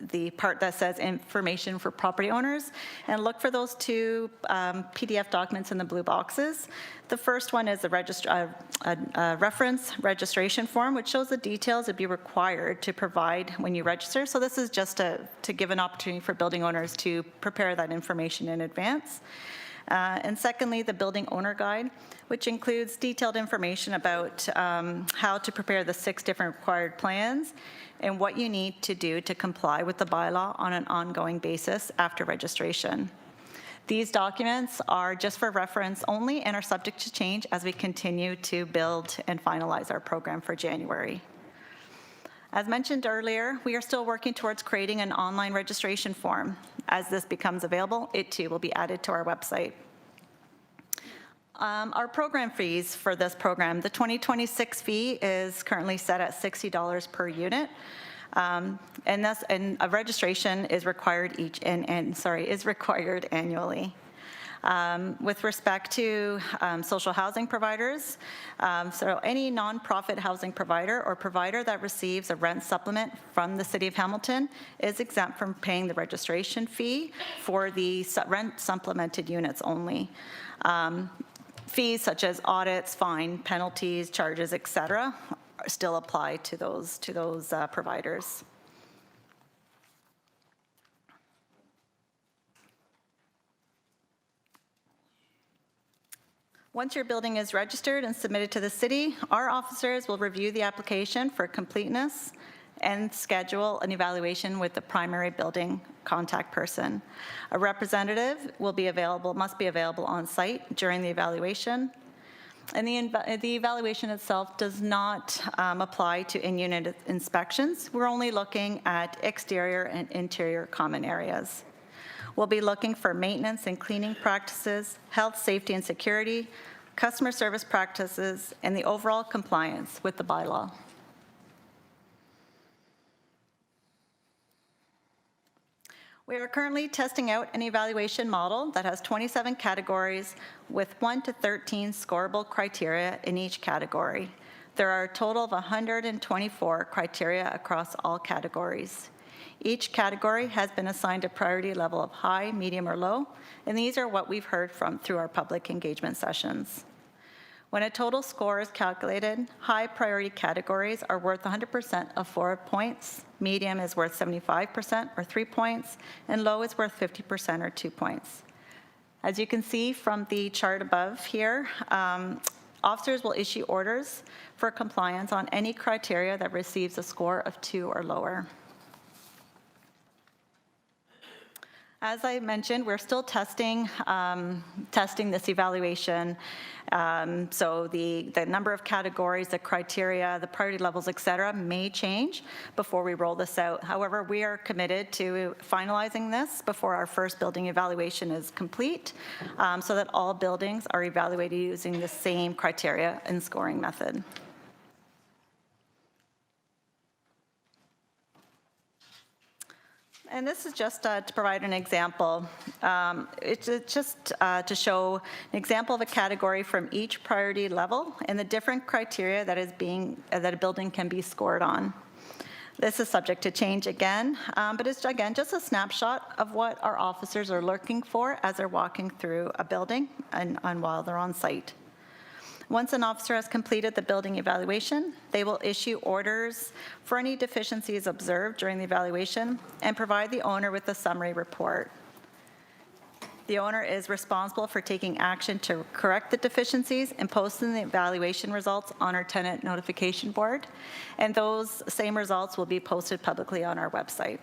S5: the part that says information for property owners, and look for those two PDF documents in the blue boxes. The first one is a reference registration form, which shows the details that'd be required to provide when you register. So this is just to give an opportunity for building owners to prepare that information in advance. And secondly, the building owner guide, which includes detailed information about how to prepare the 6 different required plans and what you need to do to comply with the bylaw on an ongoing basis after registration. These documents are just for reference only and are subject to change as we continue to build and finalize our program for January. As mentioned earlier, we are still working towards creating an online registration form. As this becomes available, it too will be added to our website. Our program fees for this program, the 2026 fee is currently set at $60 per unit. And a registration is required is required annually. With respect to social housing providers, so any nonprofit housing provider or provider that receives a rent supplement from the City of Hamilton is exempt from paying the registration fee for the rent supplemented units only. Fees such as audits, fine, penalties, charges, et cetera, still apply to those providers. Once your building is registered and submitted to the city, our officers will review the application for completeness and schedule an evaluation with the primary building contact person. A representative must be available on site during the evaluation. And the evaluation itself does not apply to in-unit inspections. We're only looking at exterior and interior common areas. We'll be looking for maintenance and cleaning practices, health, safety, and security, customer service practices, and the overall compliance with the bylaw. We are currently testing out an evaluation model that has 27 categories with 1 to 13 scoreable criteria in each category. There are a total of 124 criteria across all categories. Each category has been assigned a priority level of high, medium, or low, and these are what we've heard from through our public engagement sessions. When a total score is calculated, high priority categories are worth 100% of 4 points, medium is worth 75% or 3 points, and low is worth 50% or 2 points. As you can see from the chart above here, officers will issue orders for compliance on any criteria that receives a score of 2 or lower. As I mentioned, we're still testing this evaluation. So the number of categories, the criteria, the priority levels, et cetera, may change before we roll this out. However, we are committed to finalizing this before our first building evaluation is complete, so that all buildings are evaluated using the same criteria and scoring method. And this is just to provide an example. It's just to show an example of a category from each priority level and the different criteria that a building can be scored on. This is subject to change again, but it's again just a snapshot of what our officers are looking for as they're walking through a building and while they're on site. Once an officer has completed the building evaluation, they will issue orders for any deficiencies observed during the evaluation and provide the owner with a summary report. The owner is responsible for taking action to correct the deficiencies and posting the evaluation results on our tenant notification board, and those same results will be posted publicly on our website.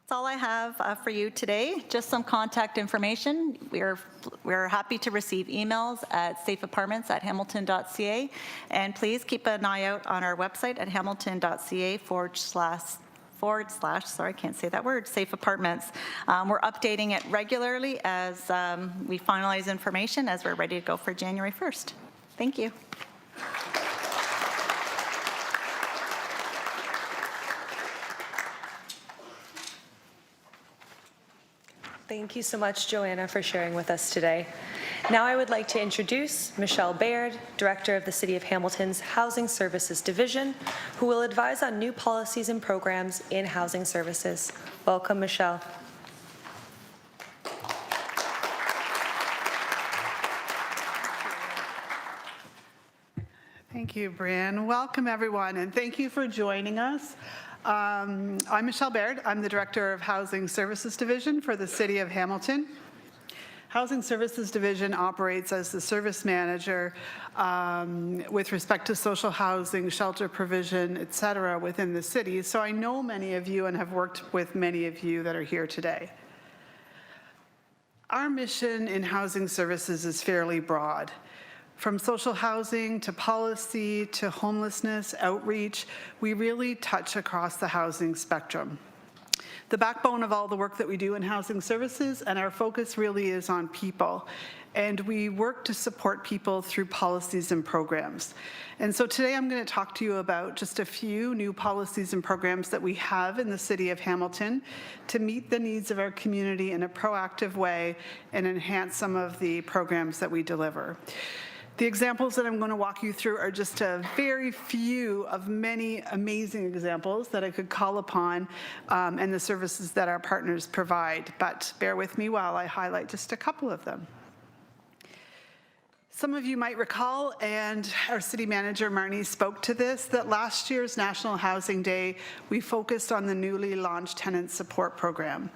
S5: That's all I have for you today. Just some contact information. We're happy to receive emails at safeapartments@hamilton.ca, and please keep an eye out on our website at hamilton.ca// sorry, I can't say that word, Safe Apartments. We're updating it regularly as we finalize information as we're ready to go for January 1st. Thank you.
S1: Thank you so much, Joanna, for sharing with us today. Now I would like to introduce Michelle Baird, Director of the City of Hamilton's Housing Services Division, who will advise on new policies and programs in housing services. Welcome, Michelle.
S6: Thank you, Brian. Welcome, everyone, and thank you for joining us. I'm Michelle Baird. I'm the Director of Housing Services Division for the City of Hamilton. Housing Services Division operates as the service manager with respect to social housing, shelter provision, et cetera, within the city. So I know many of you and have worked with many of you that are here today. Our mission in housing services is fairly broad. From social housing to policy to homelessness, outreach, we really touch across the housing spectrum. The backbone of all the work that we do in housing services, and our focus really is on people. And we work to support people through policies and programs. And so today I'm going to talk to you about just a few new policies and programs that we have in the City of Hamilton to meet the needs of our community in a proactive way and enhance some of the programs that we deliver. The examples that I'm going to walk you through are just a very few of many amazing examples that I could call upon and the services that our partners provide. But bear with me while I highlight just a couple of them. Some of you might recall, and our city manager Marnie spoke to this, that last year's National Housing Day, we focused on the newly launched tenant support program.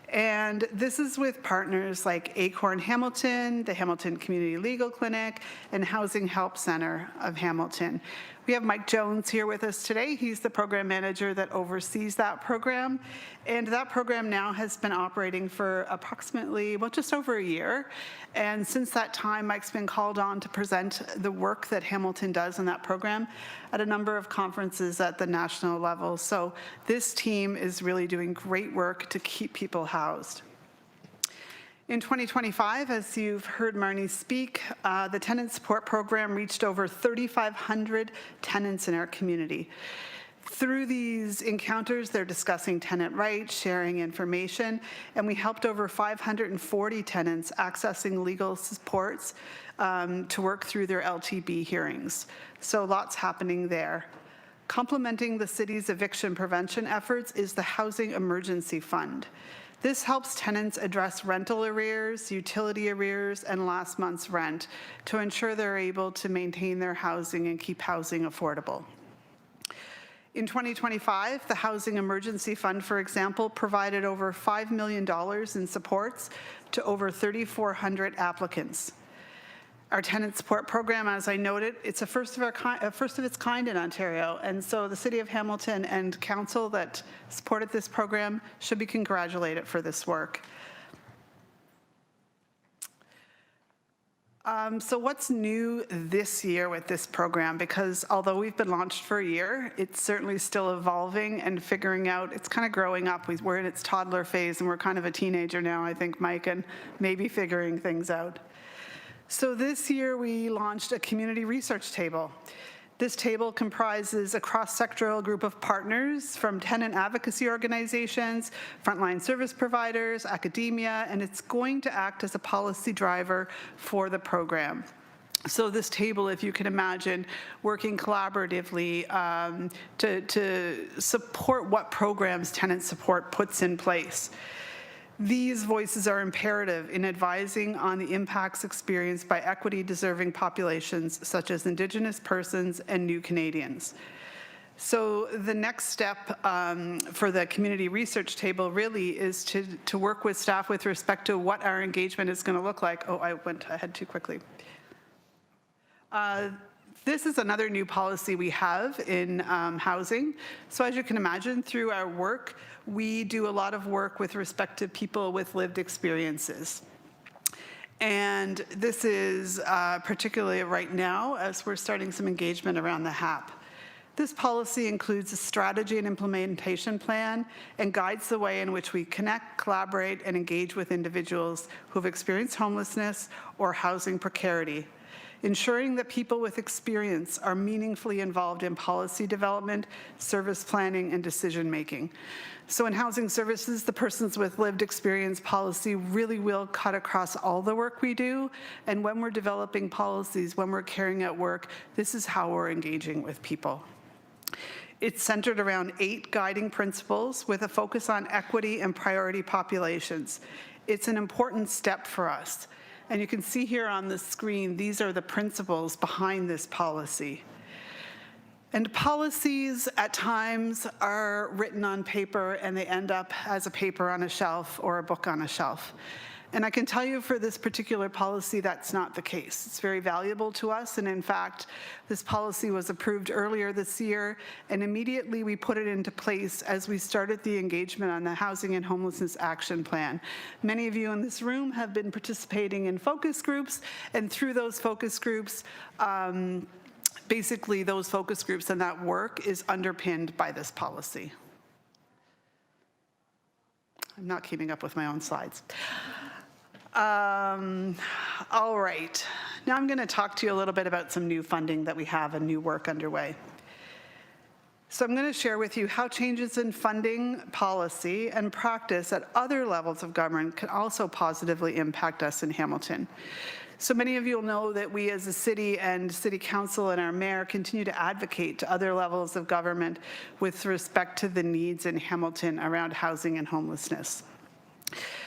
S6: And this is with partners like Acorn Hamilton, the Hamilton Community Legal Clinic, and Housing Help Center of Hamilton. We have Mike Jones here with us today. He's the program manager that oversees that program. And that program now has been operating for approximately, well, just over a year. And since that time, Mike's been called on to present the work that Hamilton does in that program at a number of conferences at the national level. So this team is really doing great work to keep people housed. In 2025, as you've heard Marnie speak, the tenant support program reached over 3,500 tenants in our community. Through these encounters, they're discussing tenant rights, sharing information, and we helped over 540 tenants accessing legal supports to work through their LTB hearings. So lots happening there. Complementing the city's eviction prevention efforts is the Housing Emergency Fund. This helps tenants address rental arrears, utility arrears, and last month's rent to ensure they're able to maintain their housing and keep housing affordable. In 2025, the Housing Emergency Fund, for example, provided over $5 million in supports to over 3,400 applicants. Our tenant support program, as I noted, it's a first of its kind in Ontario, and so the City of Hamilton and Council that supported this program should be congratulated for this work. So what's new this year with this program? Because although we've been launched for a year, it's certainly still evolving and figuring out, it's kind of growing up. We're in its toddler phase, and we're kind of a teenager now, I think, Mike, and maybe figuring things out. So this year we launched a community research table. This table comprises a cross-sectoral group of partners from tenant advocacy organizations, frontline service providers, academia, and it's going to act as a policy driver for the program. So this table, if you can imagine, working collaboratively to support what programs tenant support puts in place. These voices are imperative in advising on the impacts experienced by equity-deserving populations such as Indigenous persons and new Canadians. So the next step for the community research table really is to work with staff with respect to what our engagement is going to look like. Oh, I went ahead too quickly. This is another new policy we have in housing. So as you can imagine, through our work, we do a lot of work with respect to people with lived experiences. And this is particularly right now as we're starting some engagement around the HAP. This policy includes a strategy and implementation plan and guides the way in which we connect, collaborate, and engage with individuals who have experienced homelessness or housing precarity. ensuring that people with experience are meaningfully involved in policy development, service planning, and decision-making. So in housing services, the persons with lived experience policy really will cut across all the work we do. And when we're developing policies, when we're carrying out work, this is how we're engaging with people. It's centered around 8 guiding principles with a focus on equity and priority populations. It's an important step for us. And you can see here on the screen, these are the principles behind this policy. And policies at times are written on paper and they end up as a paper on a shelf or a book on a shelf. And I can tell you for this particular policy, that's not the case. It's very valuable to us. And in fact, this policy was approved earlier this year, and immediately we put it into place as we started the engagement on the Housing and Homelessness Action Plan. Many of you in this room have been participating in focus groups, and through those focus groups, basically those focus groups and that work is underpinned by this policy. I'm not keeping up with my own slides. All right, now I'm going to talk to you a little bit about some new funding that we have and new work underway. So I'm going to share with you how changes in funding, policy, and practice at other levels of government can also positively impact us in Hamilton. So many of you will know that we as a city and city council and our mayor continue to advocate to other levels of government with respect to the needs in Hamilton around housing and homelessness.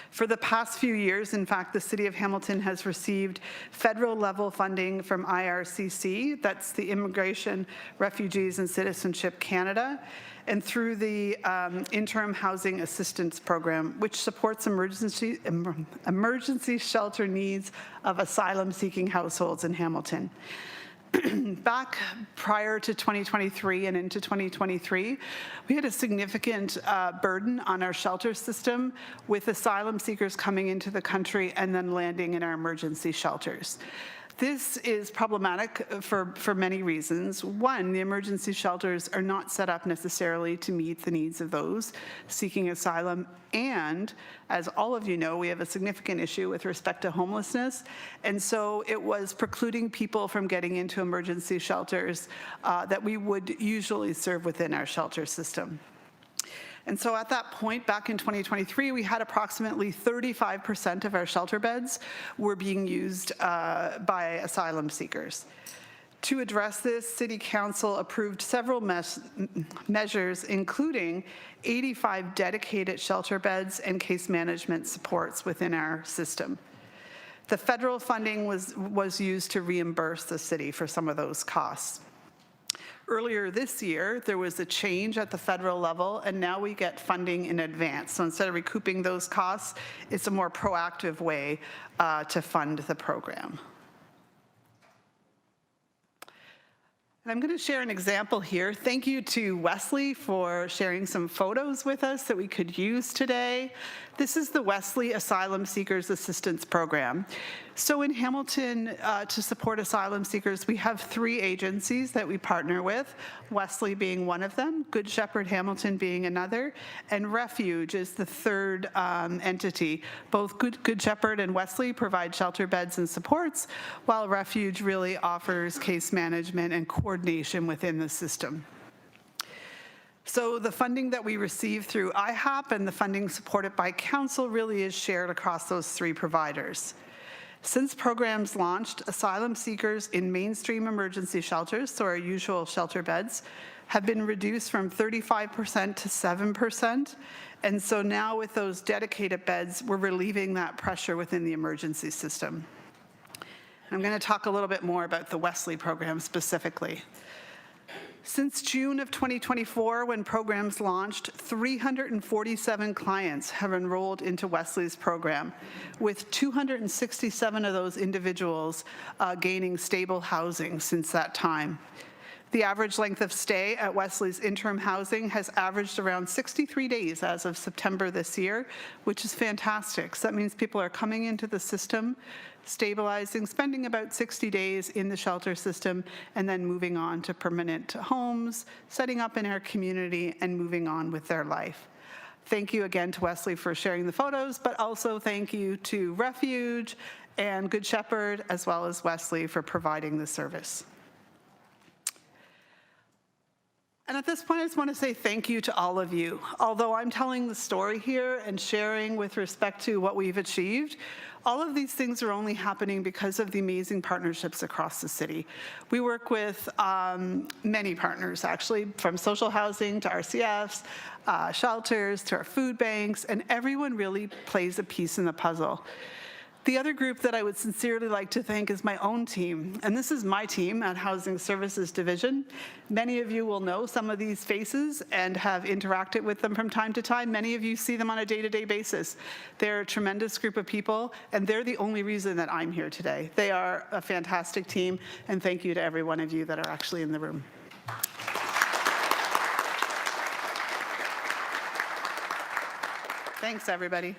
S6: For the past few years, in fact, the City of Hamilton has received federal level funding from IRCC, that's the Immigration, Refugees and Citizenship Canada, and through the Interim Housing Assistance Program, which supports emergency shelter needs of asylum-seeking households in Hamilton. Back prior to 2023 and into 2023, we had a significant burden on our shelter system with asylum seekers coming into the country and then landing in our emergency shelters. This is problematic for many reasons. One, the emergency shelters are not set up necessarily to meet the needs of those seeking asylum. And as all of you know, we have a significant issue with respect to homelessness. And so it was precluding people from getting into emergency shelters that we would usually serve within our shelter system. And so at that point, back in 2023, we had approximately 35% of our shelter beds were being used by asylum seekers. To address this, City Council approved several measures, including 85 dedicated shelter beds and case management supports within our system. The federal funding was used to reimburse the city for some of those costs. Earlier this year, there was a change at the federal level, and now we get funding in advance. So instead of recouping those costs, it's a more proactive way to fund the program. And I'm going to share an example here. Thank you to Wesley for sharing some photos with us that we could use today. This is the Wesley Asylum Seekers Assistance Program. So in Hamilton, to support asylum seekers, we have 3 agencies that we partner with, Wesley being one of them, Good Shepherd Hamilton being another, and Refuge is the third entity. Both Good Shepherd and Wesley provide shelter beds and supports, while Refuge really offers case management and coordination within the system. So the funding that we receive through IHAP and the funding supported by council really is shared across those 3 providers. Since programs launched, asylum seekers in mainstream emergency shelters, so our usual shelter beds, have been reduced from 35% to 7%. And so now with those dedicated beds, we're relieving that pressure within the emergency system. I'm going to talk a little bit more about the Wesley program specifically. Since June of 2024, when programs launched, 347 clients have enrolled into Wesley's program, with 267 of those individuals gaining stable housing since that time. The average length of stay at Wesley's interim housing has averaged around 63 days as of September this year, which is fantastic. So that means people are coming into the system, stabilizing, spending about 60 days in the shelter system, and then moving on to permanent homes, setting up in our community, and moving on with their life. Thank you again to Wesley for sharing the photos, but also thank you to Refuge and Good Shepherd, as well as Wesley, for providing the service. And at this point, I just want to say thank you to all of you. Although I'm telling the story here and sharing with respect to what we've achieved, all of these things are only happening because of the amazing partnerships across the city. We work with many partners, actually, from social housing to RCFs, shelters, to our food banks, and everyone really plays a piece in the puzzle. The other group that I would sincerely like to thank is my own team, and this is my team at Housing Services Division. Many of you will know some of these faces and have interacted with them from time to time. Many of you see them on a day-to-day basis. They're a tremendous group of people, and they're the only reason that I'm here today. They are a fantastic team, and thank you to every one of you that are actually in the room. Thanks, everybody.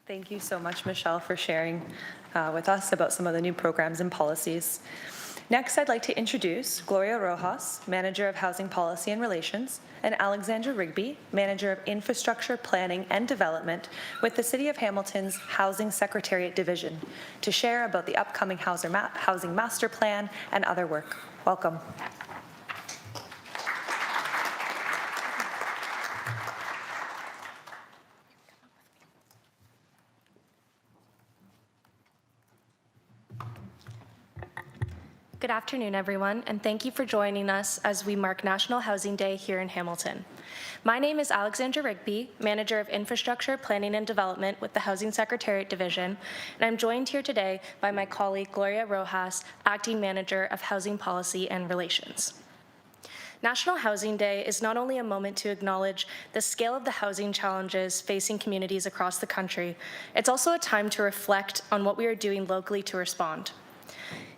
S1: Thank you so much, Michelle, for sharing with us about some of the new programs and policies. Next, I'd like to introduce Gloria Rojas, Manager of Housing Policy and Relations, and Alexandra Rigby, Manager of Infrastructure Planning and Development with the City of Hamilton's Housing Secretariat Division, to share about the upcoming Housing Master Plan and other work. Welcome.
S7: Good afternoon, everyone, and thank you for joining us as we mark National Housing Day here in Hamilton. My name is Alexandra Rigby, Manager of Infrastructure, Planning and Development with the Housing Secretariat Division, and I'm joined here today by my colleague Gloria Rojas, Acting Manager of Housing Policy and Relations. National Housing Day is not only a moment to acknowledge the scale of the housing challenges facing communities across the country, it's also a time to reflect on what we are doing locally to respond.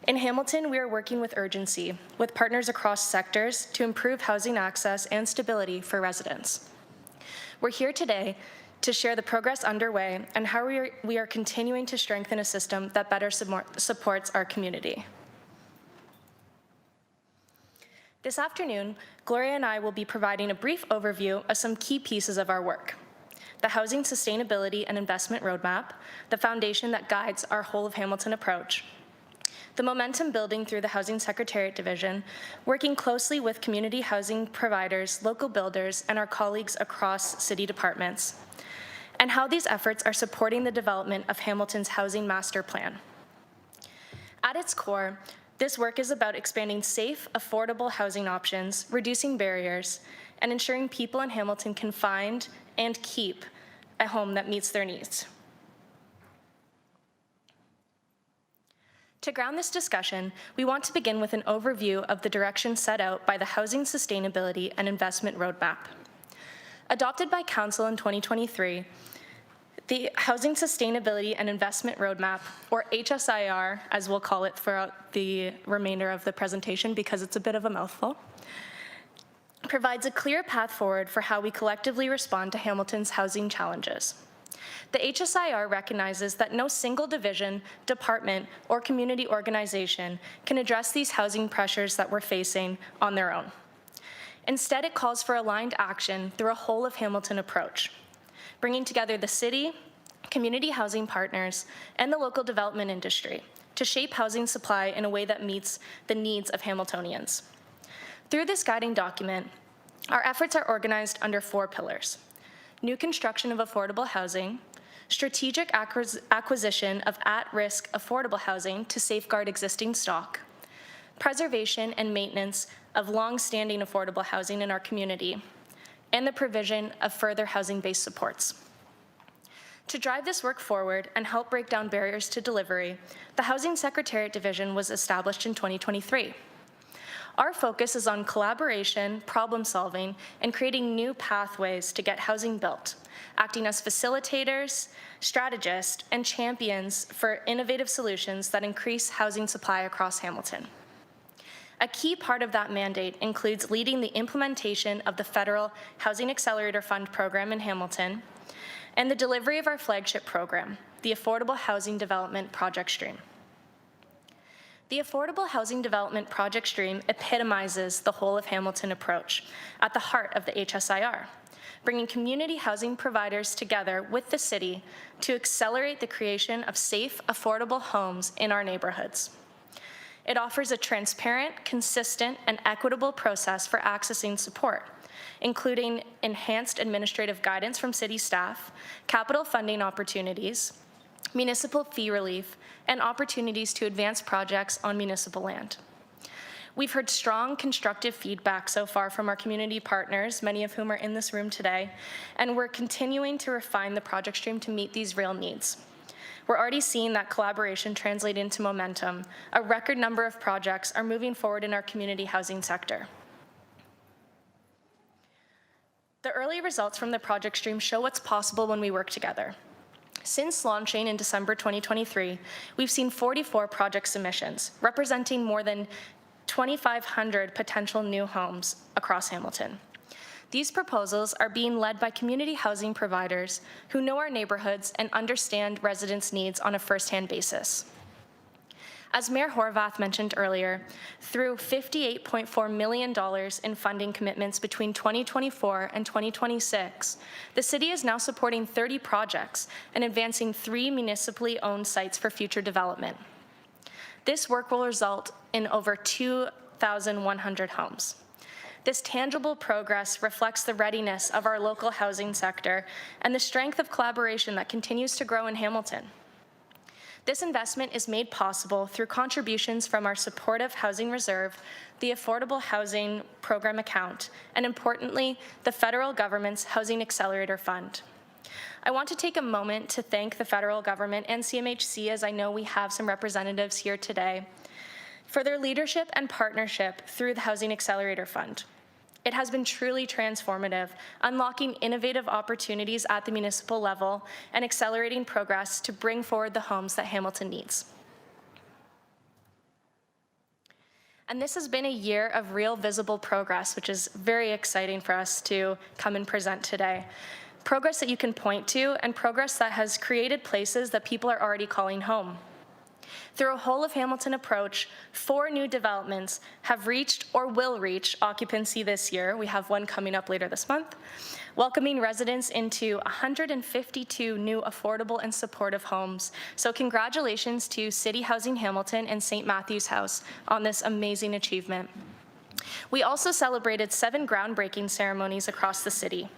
S7: In Hamilton, we are working with urgency with partners across sectors to improve housing access and stability for residents. We're here today to share the progress underway and how we are continuing to strengthen a system that better supports our community. This afternoon, Gloria and I will be providing a brief overview of some key pieces of our work: the Housing Sustainability and Investment Roadmap, the foundation that guides our whole of Hamilton approach, the momentum building through the Housing Secretariat Division, working closely with community housing providers, local builders, and our colleagues across city departments, and how these efforts are supporting the development of Hamilton's Housing Master Plan. At its core, this work is about expanding safe, affordable housing options, reducing barriers, and ensuring people in Hamilton can find and keep a home that meets their needs. To ground this discussion, we want to begin with an overview of the direction set out by the Housing Sustainability and Investment Roadmap. Adopted by Council in 2023, the Housing Sustainability and Investment Roadmap, or HSIR, as we'll call it throughout the remainder of the presentation because it's a bit of a mouthful, provides a clear path forward for how we collectively respond to Hamilton's housing challenges. The HSIR recognizes that no single division, department, or community organization can address these housing pressures that we're facing on their own. Instead, it calls for aligned action through a whole of Hamilton approach, bringing together the city, community housing partners, and the local development industry to shape housing supply in a way that meets the needs of Hamiltonians. Through this guiding document, our efforts are organized under 4 pillars: new construction of affordable housing, strategic acquisition of at-risk affordable housing to safeguard existing stock, preservation and maintenance of long-standing affordable housing in our community, and the provision of further housing-based supports. To drive this work forward and help break down barriers to delivery, the Housing Secretariat Division was established in 2023. Our focus is on collaboration, problem solving, and creating new pathways to get housing built, acting as facilitators, strategists, and champions for innovative solutions that increase housing supply across Hamilton. A key part of that mandate includes leading the implementation of the Federal Housing Accelerator Fund program in Hamilton and the delivery of our flagship program, the Affordable Housing Development Project Stream. The Affordable Housing Development Project Stream epitomizes the whole of Hamilton approach at the heart of the HSIR, bringing community housing providers together with the city to accelerate the creation of safe, affordable homes in our neighborhoods. It offers a transparent, consistent, and equitable process for accessing support, including enhanced administrative guidance from city staff, capital funding opportunities, municipal fee relief, and opportunities to advance projects on municipal land. We've heard strong, constructive feedback so far from our community partners, many of whom are in this room today, and we're continuing to refine the project stream to meet these real needs. We're already seeing that collaboration translate into momentum. A record number of projects are moving forward in our community housing sector. The early results from the project stream show what's possible when we work together. Since launching in December 2023, we've seen 44 project submissions, representing more than 2,500 potential new homes across Hamilton. These proposals are being led by community housing providers who know our neighborhoods and understand residents' needs on a first-hand basis. As Mayor Horvath mentioned earlier, through $58.4 million in funding commitments between 2024 and 2026, the city is now supporting 30 projects and advancing 3 municipally owned sites for future development. This work will result in over 2,100 homes. This tangible progress reflects the readiness of our local housing sector and the strength of collaboration that continues to grow in Hamilton. This investment is made possible through contributions from our Supportive Housing Reserve, the Affordable Housing Program account, and importantly, the federal government's Housing Accelerator Fund. I want to take a moment to thank the federal government and CMHC, as I know we have some representatives here today, for their leadership and partnership through the Housing Accelerator Fund. It has been truly transformative, unlocking innovative opportunities at the municipal level and accelerating progress to bring forward the homes that Hamilton needs. And this has been a year of real visible progress, which is very exciting for us to come and present today. Progress that you can point to and progress that has created places that people are already calling home. Through a whole of Hamilton approach, 4 new developments have reached or will reach occupancy this year. We have one coming up later this month, welcoming residents into 152 new affordable and supportive homes. So congratulations to City Housing Hamilton and St. Matthew's House on this amazing achievement. We also celebrated 7 groundbreaking ceremonies across the city,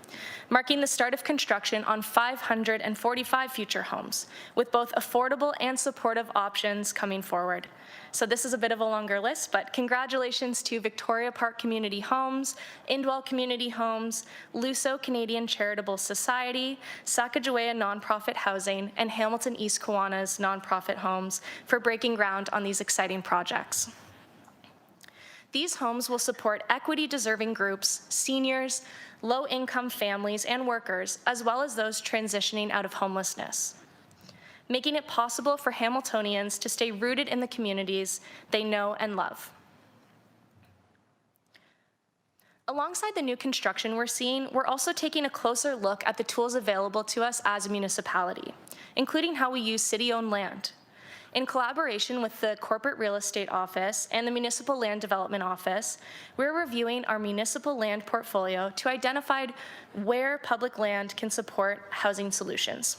S7: marking the start of construction on 545 future homes, with both affordable and supportive options coming forward. So this is a bit of a longer list, but congratulations to Victoria Park Community Homes, Indwell Community Homes, Luso Canadian Charitable Society, Sacagawea Nonprofit Housing, and Hamilton East Kiwanis Nonprofit Homes for breaking ground on these exciting projects. These homes will support equity-deserving groups, seniors, low-income families, and workers, as well as those transitioning out of homelessness, making it possible for Hamiltonians to stay rooted in the communities they know and love. Alongside the new construction we're also taking a closer look at the tools available to us as a municipality, including how we use city-owned land. In collaboration with the Corporate Real Estate Office and the Municipal Land Development Office, we're reviewing our municipal land portfolio to identify where public land can support housing solutions.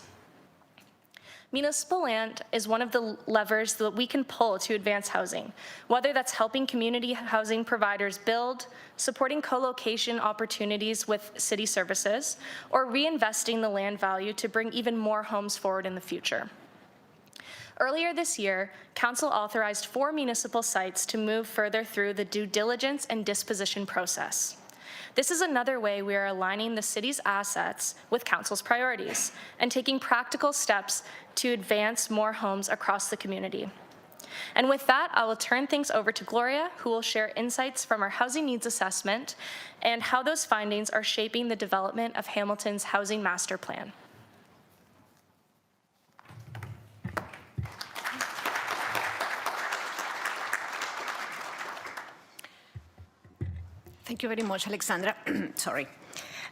S7: Municipal land is one of the levers that we can pull to advance housing, whether that's helping community housing providers build, supporting co-location opportunities with city services, or reinvesting the land value to bring even more homes forward in the future. Earlier this year, Council authorized 4 municipal sites to move further through the due diligence and disposition process. This is another way we are aligning the city's assets with Council's priorities and taking practical steps to advance more homes across the community. And with that, I will turn things over to Gloria, who will share insights from our housing needs assessment and how those findings are shaping the development of Hamilton's housing master plan.
S8: Thank you very much, Alexandra. Sorry.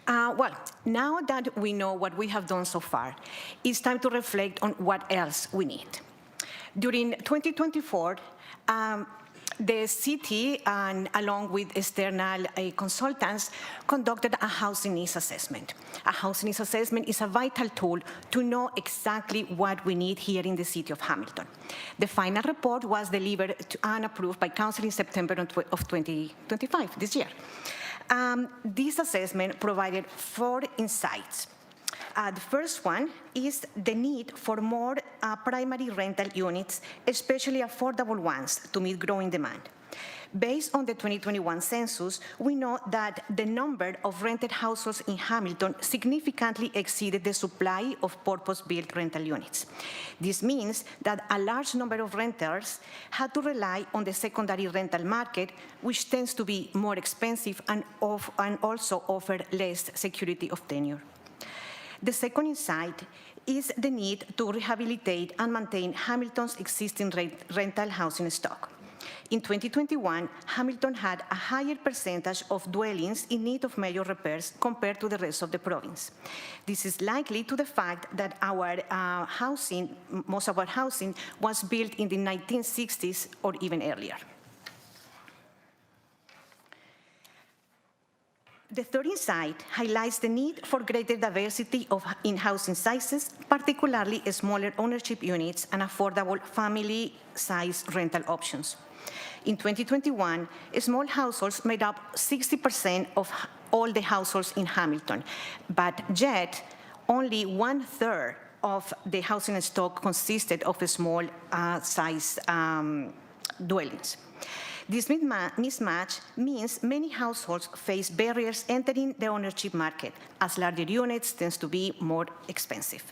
S8: Well, now that we know what we have done so far, it's time to reflect on what else we need. During 2024, the city, and along with external consultants, conducted a housing needs assessment. A housing needs assessment is a vital tool to know exactly what we need here in the city of Hamilton. The final report was delivered and approved by Council in September of 2025, this year. This assessment provided 4 insights. The first one is the need for more primary rental units, especially affordable ones, to meet growing demand. Based on the 2021 census, we know that the number of rented households in Hamilton significantly exceeded the supply of purpose-built rental units. This means that a large number of renters had to rely on the secondary rental market, which tends to be more expensive and also offer less security of tenure. The second insight is the need to rehabilitate and maintain Hamilton's existing rental housing stock. In 2021, Hamilton had a higher percentage of dwellings in need of major repairs compared to the rest of the province. This is likely to the fact that most of our housing was built in the 1960s or even earlier. The third insight highlights the need for greater diversity in housing sizes, particularly smaller ownership units and affordable family-size rental options. In 2021, small households made up 60% of all the households in Hamilton, but yet only 1/3 of the housing stock consisted of small size dwellings. This mismatch means many households face barriers entering the ownership market, as larger units tend to be more expensive.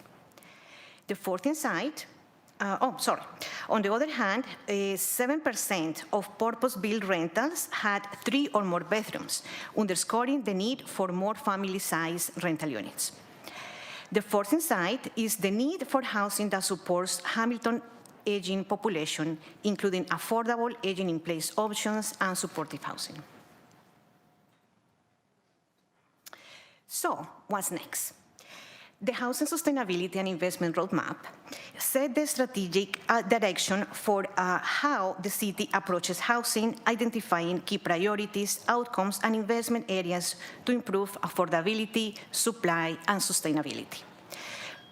S8: The fourth insight, on the other hand, 7% of purpose-built rentals had 3 or more bedrooms, underscoring the need for more family-size rental units. The fourth insight is the need for housing that supports Hamilton's aging population, including affordable aging-in-place options and supportive housing. So, what's next? The Housing Sustainability and Investment Roadmap set the strategic direction for how the city approaches housing, identifying key priorities, outcomes, and investment areas to improve affordability, supply, and sustainability.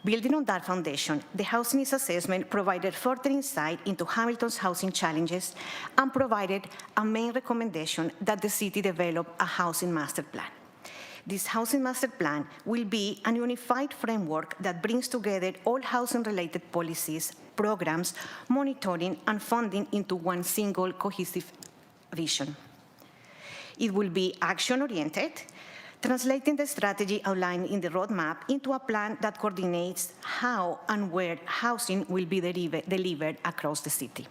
S8: Building on that foundation, the housing needs assessment provided further insight into Hamilton's housing challenges and provided a main recommendation that the city develop a housing master plan. This housing master plan will be a unified framework that brings together all housing-related policies, programs, monitoring, and funding into one single cohesive vision. It will be action-oriented, translating the strategy outlined in the roadmap into a plan that coordinates how and where housing will be delivered across the city.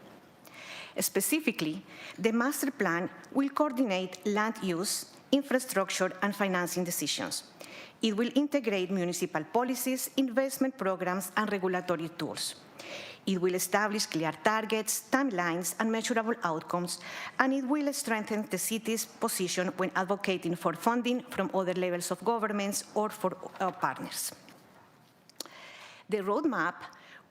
S8: Specifically, the master plan will coordinate land use, infrastructure, and financing decisions. It will integrate municipal policies, investment programs, and regulatory tools. It will establish clear targets, timelines, and measurable outcomes, and it will strengthen the city's position when advocating for funding from other levels of governments or for partners. The roadmap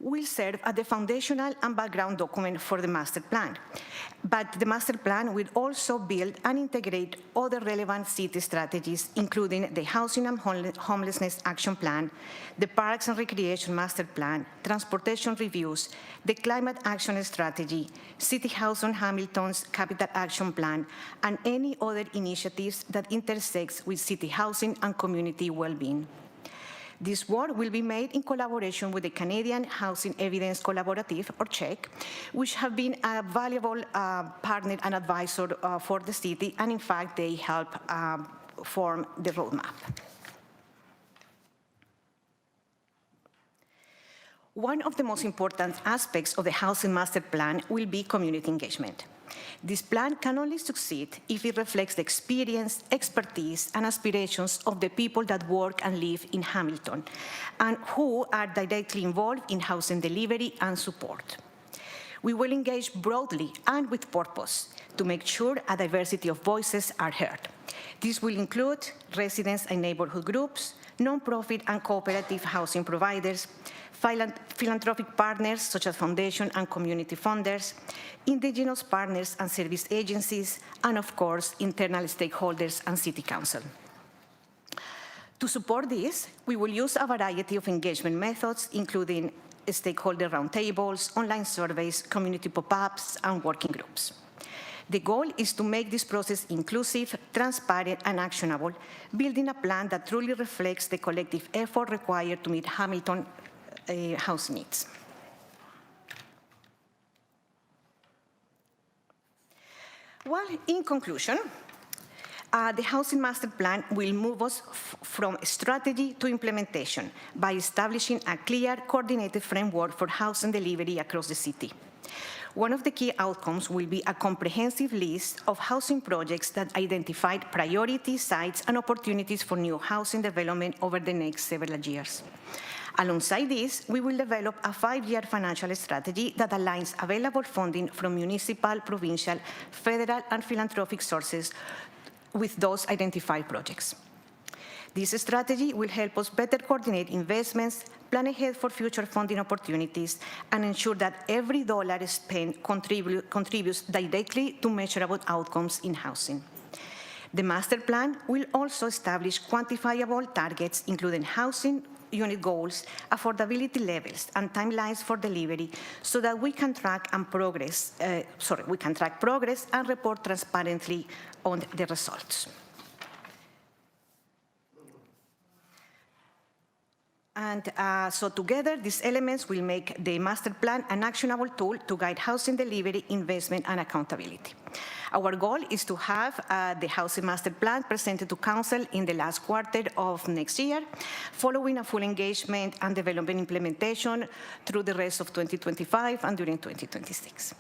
S8: will serve as the foundational and background document for the master plan. But the master plan will also build and integrate other relevant city strategies, including the Housing and Homelessness Action Plan, the Parks and Recreation Master Plan, transportation reviews, the Climate Action Strategy, City Housing Hamilton's Capital Action Plan, and any other initiatives that intersect with city housing and community well-being. This work will be made in collaboration with the Canadian Housing Evidence Collaborative, or CHEC, which have been a valuable partner and advisor for the city, and in fact, they help form the roadmap. One of the most important aspects of the Housing Master Plan will be community engagement. This plan can only succeed if it reflects the experience, expertise, and aspirations of the people that work and live in Hamilton and who are directly involved in housing delivery and support. We will engage broadly and with purpose to make sure a diversity of voices are heard. This will include residents and neighborhood groups, nonprofit and cooperative housing providers, philanthropic partners such as foundation and community funders, indigenous partners and service agencies, and of course, internal stakeholders and City Council. To support this, we will use a variety of engagement methods, including stakeholder roundtables, online surveys, community pop-ups, and working groups. The goal is to make this process inclusive, transparent, and actionable, building a plan that truly reflects the collective effort required to meet Hamilton house needs. Well, in conclusion, the Housing Master Plan will move us from strategy to implementation by establishing a clear, coordinated framework for housing delivery across the city. One of the key outcomes will be a comprehensive list of housing projects that identified priority sites and opportunities for new housing development over the next several years. Alongside this, we will develop a 5-year financial strategy that aligns available funding from municipal, provincial, federal, and philanthropic sources with those identified projects. This strategy will help us better coordinate investments, plan ahead for future funding opportunities, and ensure that every dollar spent contributes directly to measurable outcomes in housing. The master plan will also establish quantifiable targets, including housing unit goals, affordability levels, and timelines for delivery, so that we can track progress and report transparently on the results. And so together, these elements will make the master plan an actionable tool to guide housing delivery, investment, and accountability. Our goal is to have the housing master plan presented to council in the last quarter of next year, following a full engagement and development implementation through the rest of 2025 and during 2026.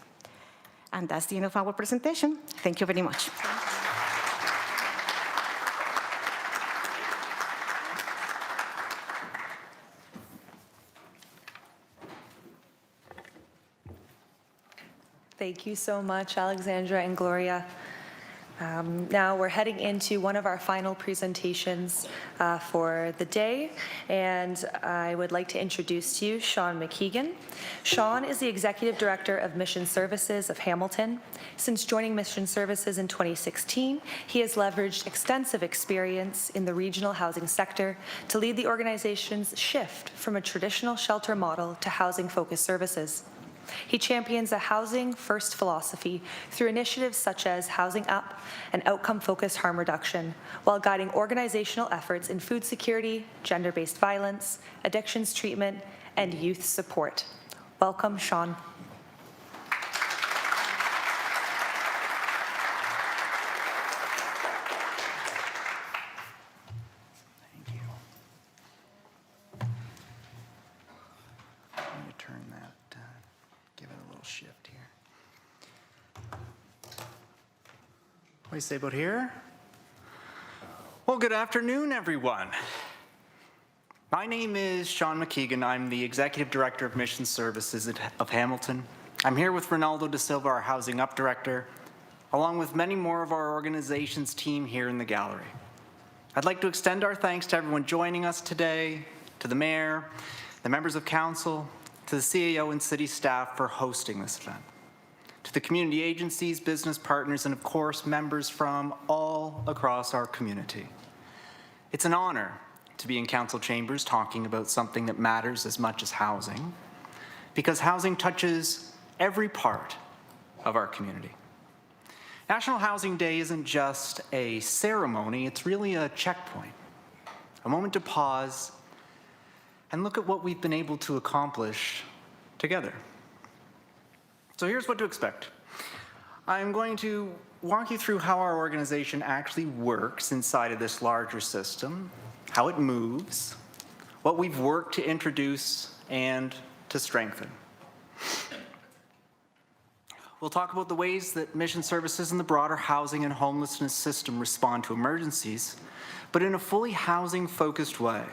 S8: And that's the end of our presentation. Thank you very much.
S1: Thank you so much, Alexandra and Gloria. Now we're heading into one of our final presentations for the day, and I would like to introduce to you Sean McKeegan. Sean is the Executive Director of Mission Services of Hamilton. Since joining Mission Services in 2016, he has leveraged extensive experience in the regional housing sector to lead the organization's shift from a traditional shelter model to housing-focused services. He champions a housing-first philosophy through initiatives such as Housing Up and outcome-focused harm reduction, while guiding organizational efforts in food security, gender-based violence, addictions treatment, and youth support. Welcome, Sean.
S9: What do you say about here? Well, good afternoon, everyone. My name is Sean McKeegan. I'm the Executive Director of Mission Services of Hamilton. I'm here with Ronaldo Da Silva, our Housing Up Director, along with many more of our organization's team here in the gallery. I'd like to extend our thanks to everyone joining us today, to the Mayor, the members of Council, to the CAO and City staff for hosting this event, to the community agencies, business partners, and of course, members from all across our community. It's an honor to be in council chambers talking about something that matters as much as housing, because housing touches every part of our community. National Housing Day isn't just a ceremony, it's really a checkpoint, a moment to pause and look at what we've been able to accomplish together. So here's what to expect. I'm going to walk you through how our organization actually works inside of this larger system, how it moves, what we've worked to introduce and to strengthen. We'll talk about the ways that Mission Services and the broader housing and homelessness system respond to emergencies, but in a fully housing-focused way.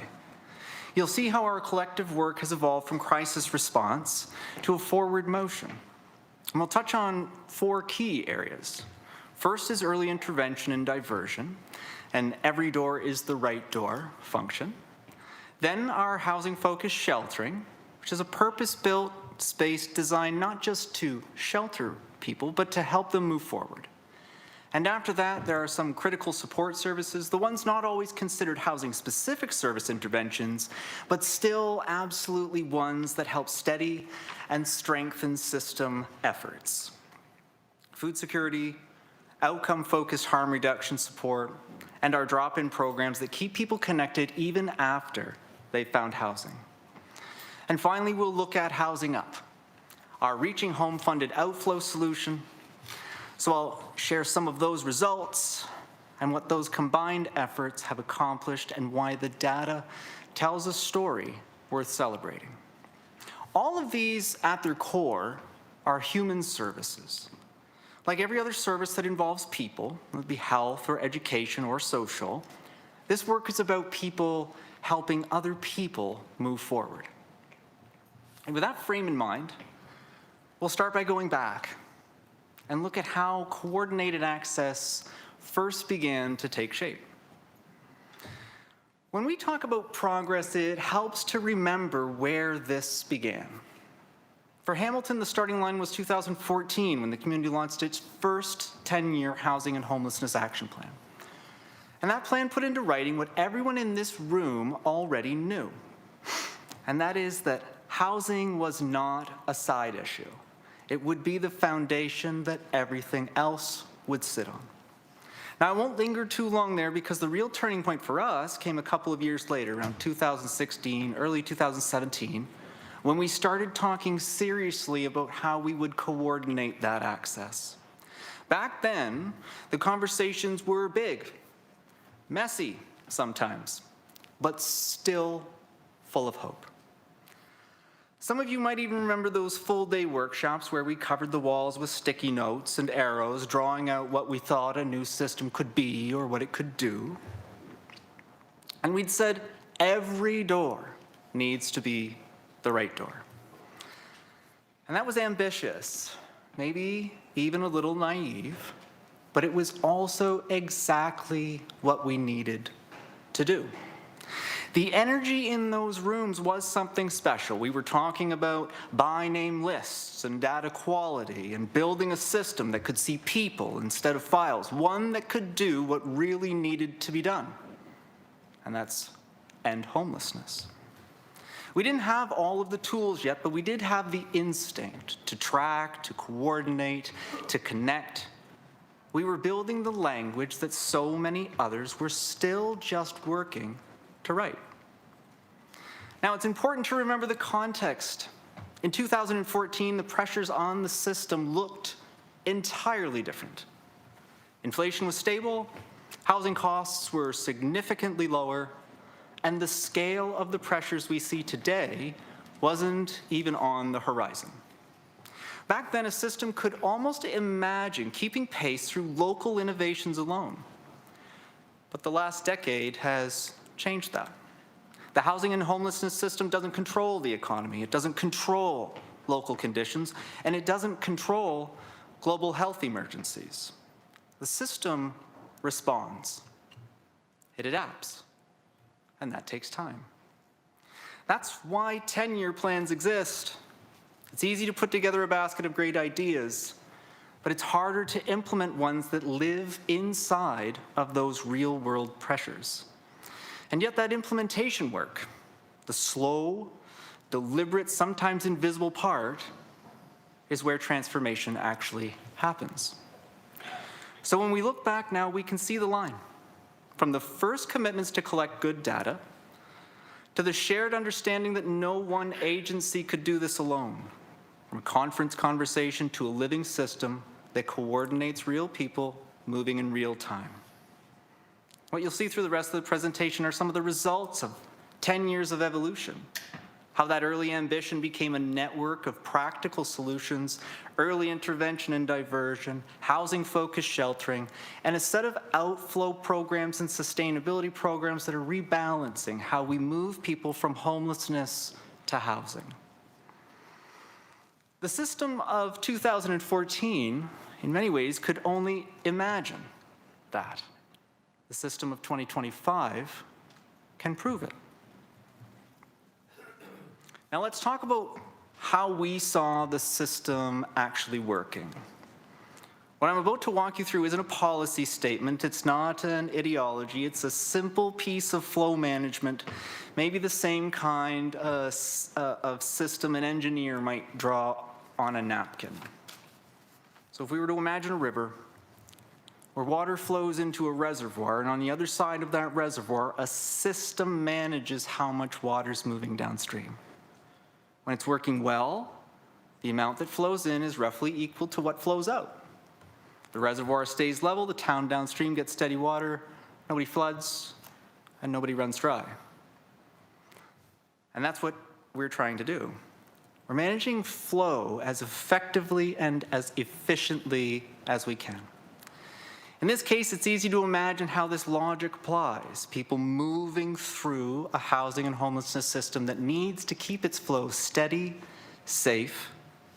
S9: You'll see how our collective work has evolved from crisis response to a forward motion. And we'll touch on 4 key areas. First is early intervention and diversion, and every door is the right door function. Then our housing-focused sheltering, which is a purpose-built space designed not just to shelter people, but to help them move forward. And after that, there are some critical support services, the ones not always considered housing-specific service interventions, but still absolutely ones that help steady and strengthen system efforts. Food security, outcome-focused harm reduction support, and our drop-in programs that keep people connected even after they've found housing. And finally, we'll look at Housing Up, our Reaching Home funded outflow solution. So I'll share some of those results and what those combined efforts have accomplished and why the data tells a story worth celebrating. All of these at their core are human services. Like every other service that involves people, whether it be health or education or social, this work is about people helping other people move forward. And with that frame in mind, we'll start by going back and look at how coordinated access first began to take shape. When we talk about progress, it helps to remember where this began. For Hamilton, the starting line was 2014 when the community launched its first 10-year housing and homelessness action plan. And that plan put into writing what everyone in this room already knew, and that is that housing was not a side issue. It would be the foundation that everything else would sit on. Now, I won't linger too long there because the real turning point for us came a couple of years later, around 2016, early 2017, when we started talking seriously about how we would coordinate that access. Back then, the conversations were big, messy sometimes, but still full of hope. Some of you might even remember those full-day workshops where we covered the walls with sticky notes and arrows, drawing out what we thought a new system could be or what it could do. And we'd said every door needs to be the right door. And that was ambitious, maybe even a little naive, but it was also exactly what we needed to do. The energy in those rooms was something special. We were talking about by-name lists and data quality and building a system that could see people instead of files, one that could do what really needed to be done, and that's end homelessness. We didn't have all of the tools yet, but we did have the instinct to track, to coordinate, to connect. We were building the language that so many others were still just working to write. Now, it's important to remember the context. In 2014, the pressures on the system looked entirely different. Inflation was stable, housing costs were significantly lower, and the scale of the pressures we see today wasn't even on the horizon. Back then, a system could almost imagine keeping pace through local innovations alone. But the last decade has changed that. The housing and homelessness system doesn't control the economy, it doesn't control local conditions, and it doesn't control global health emergencies. The system responds, it adapts, and that takes time. That's why 10-year plans exist. It's easy to put together a basket of great ideas, but it's harder to implement ones that live inside of those real-world pressures. And yet that implementation work, the slow, deliberate, sometimes invisible part, is where transformation actually happens. So when we look back now, we can see the line. From the first commitments to collect good data, to the shared understanding that no one agency could do this alone, from a conference conversation to a living system that coordinates real people moving in real time. What you'll see through the rest of the presentation are some of the results of 10 years of evolution, how that early ambition became a network of practical solutions, early intervention and diversion, housing-focused sheltering, and a set of outflow programs and sustainability programs that are rebalancing how we move people from homelessness to housing. The system of 2014, in many ways, could only imagine that. The system of 2025 can prove it. Now let's talk about how we saw the system actually working. What I'm about to walk you through isn't a policy statement, it's not an ideology, it's a simple piece of flow management, maybe the same kind of system an engineer might draw on a napkin. So if we were to imagine a river where water flows into a reservoir, and on the other side of that reservoir, a system manages how much water is moving downstream. When it's working well, the amount that flows in is roughly equal to what flows out. The reservoir stays level, the town downstream gets steady water, nobody floods, and nobody runs dry. And that's what we're trying to do. We're managing flow as effectively and as efficiently as we can. In this case, it's easy to imagine how this logic applies. People moving through a housing and homelessness system that needs to keep its flow steady, safe,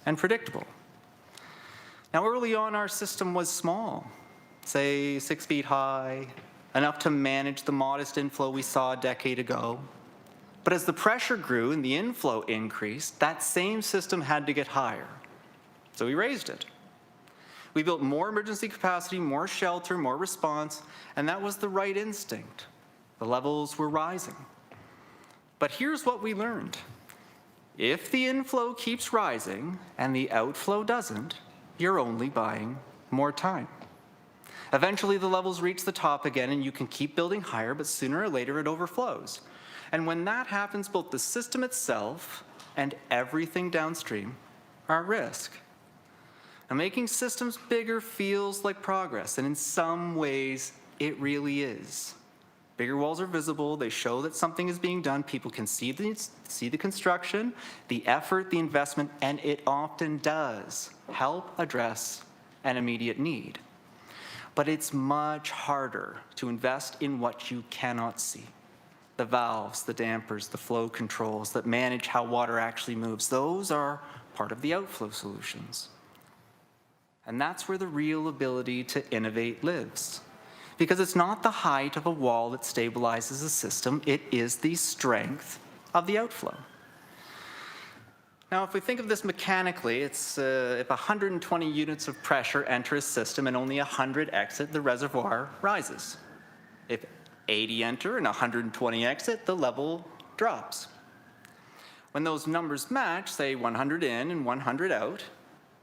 S9: and predictable. Now, early on, our system was small, say 6 feet high, enough to manage the modest inflow we saw a decade ago. But as the pressure grew and the inflow increased, that same system had to get higher. So we raised it. We built more emergency capacity, more shelter, more response, and that was the right instinct. The levels were rising. But here's what we learned. If the inflow keeps rising and the outflow doesn't, you're only buying more time. Eventually, the levels reach the top again, and you can keep building higher, but sooner or later it overflows. And when that happens, both the system itself and everything downstream are at risk. Now, making systems bigger feels like progress, and in some ways, it really is. Bigger walls are visible, they show that something is being done, people can see the construction, the effort, the investment, and it often does help address an immediate need. But it's much harder to invest in what you cannot see. The valves, the dampers, the flow controls that manage how water actually moves, those are part of the outflow solutions. And that's where the real ability to innovate lives. Because it's not the height of a wall that stabilizes a system, it is the strength of the outflow. Now, if we think of this mechanically, it's if 120 units of pressure enter a system and only 100 exit, the reservoir rises. If 80 enter and 120 exit, the level drops. When those numbers match, say 100 in and 100 out,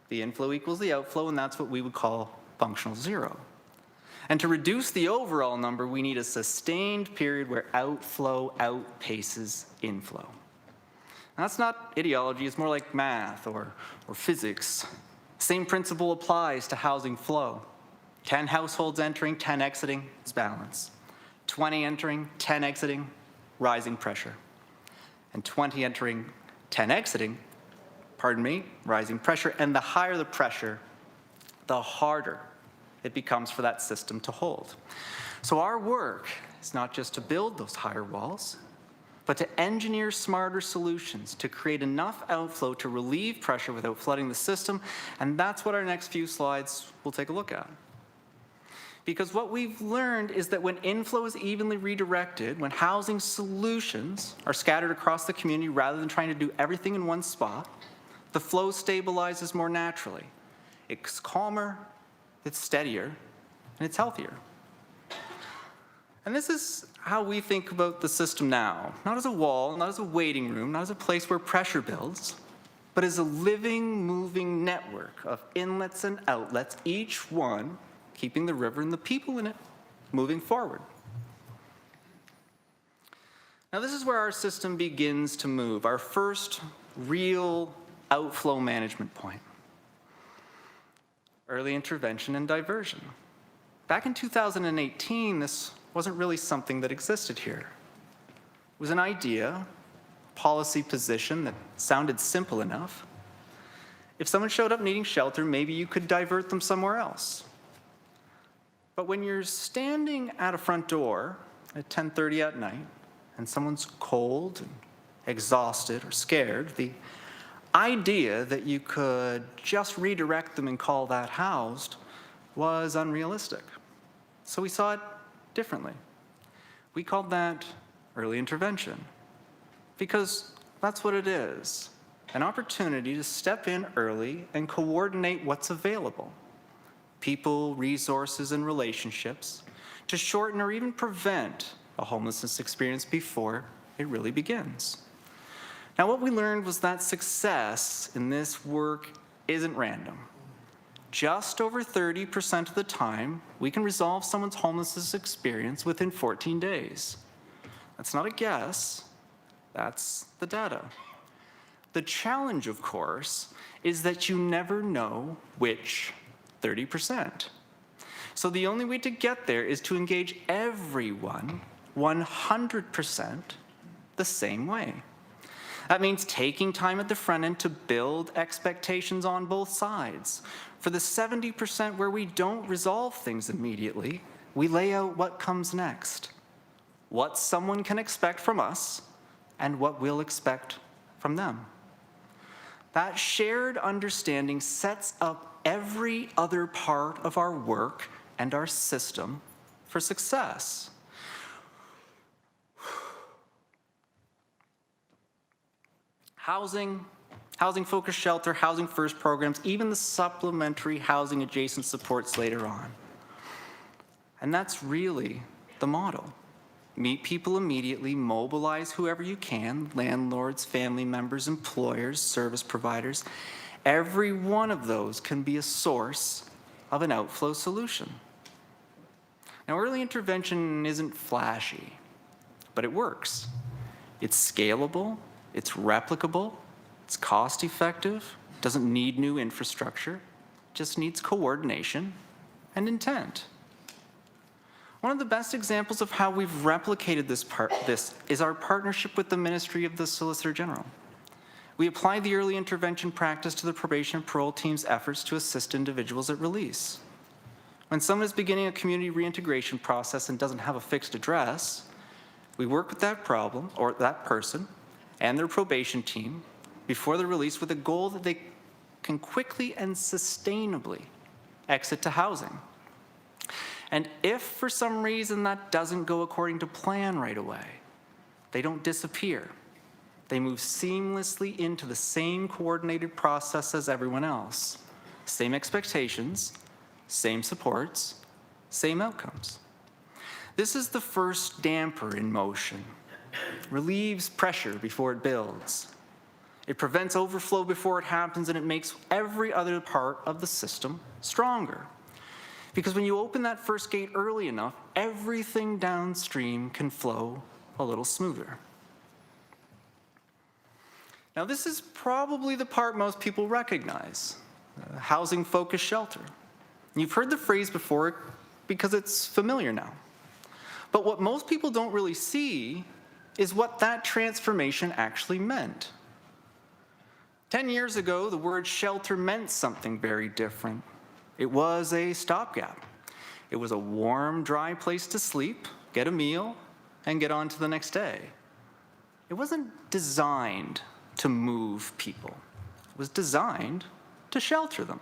S9: the inflow equals the outflow, and that's what we would call functional zero. And to reduce the overall number, we need a sustained period where outflow outpaces inflow. Now, that's not ideology, it's more like math or physics. Same principle applies to housing flow. 10 households entering, 10 exiting, it's balance. 20 entering, 10 exiting, rising pressure. And 20 entering, 10 exiting, rising pressure. And the higher the pressure, the harder it becomes for that system to hold. So our work is not just to build those higher walls, but to engineer smarter solutions to create enough outflow to relieve pressure without flooding the system, and that's what our next few slides will take a look at. Because what we've learned is that when inflow is evenly redirected, when housing solutions are scattered across the community rather than trying to do everything in one spot, the flow stabilizes more naturally. It's calmer, it's steadier, and it's healthier. And this is how we think about the system now. Not as a wall, not as a waiting room, not as a place where pressure builds, but as a living, moving network of inlets and outlets, each one keeping the river and the people in it moving forward. Now, this is where our system begins to move, our first real outflow management point. Early intervention and diversion. Back in 2018, this wasn't really something that existed here. It was an idea, policy position that sounded simple enough. If someone showed up needing shelter, maybe you could divert them somewhere else. But when you're standing at a front door at 10:30 at night and someone's cold and exhausted or scared, the idea that you could just redirect them and call that housed was unrealistic. So we saw it differently. We called that early intervention. Because That's what it is. An opportunity to step in early and coordinate what's available. People, resources, and relationships to shorten or even prevent a homelessness experience before it really begins. Now, what we learned was that success in this work isn't random. Just over 30% of the time, we can resolve someone's homelessness experience within 14 days. That's not a guess, that's the data. The challenge, of course, is that you never know which 30%. So the only way to get there is to engage everyone 100% the same way. That means taking time at the front end to build expectations on both sides. For the 70% where we don't resolve things immediately, we lay out what comes next, what someone can expect from us, and what we'll expect from them. That shared understanding sets up every other part of our work and our system for success. Housing-focused shelter, Housing First programs, even the supplementary housing adjacent supports later on. And that's really the model. Meet people immediately, mobilize whoever you can, landlords, family members, employers, service providers. Every one of those can be a source of an outflow solution. Now, early intervention isn't flashy, but it works. It's scalable, it's replicable, it's cost-effective, doesn't need new infrastructure, just needs coordination and intent. One of the best examples of how we've replicated this is our partnership with the Ministry of the Solicitor General. We apply the early intervention practice to the probation and parole team's efforts to assist individuals at release. When someone is beginning a community reintegration process and doesn't have a fixed address, we work with that problem or that person and their probation team before they're released with a goal that they can quickly and sustainably exit to housing. And if for some reason that doesn't go according to plan right away, they don't disappear. They move seamlessly into the same coordinated process as everyone else. Same expectations, same supports, same outcomes. This is the first damper in motion. Relieves pressure before it builds. It prevents overflow before it happens, and it makes every other part of the system stronger. Because when you open that first gate early enough, everything downstream can flow a little smoother. Now, this is probably the part most people recognize, housing-focused shelter. You've heard the phrase before because it's familiar now. But what most people don't really see is what that transformation actually meant. 10 years ago, the word shelter meant something very different. It was a stopgap. It was a warm, dry place to sleep, get a meal, and get on to the next day. It wasn't designed to move people. It was designed to shelter them.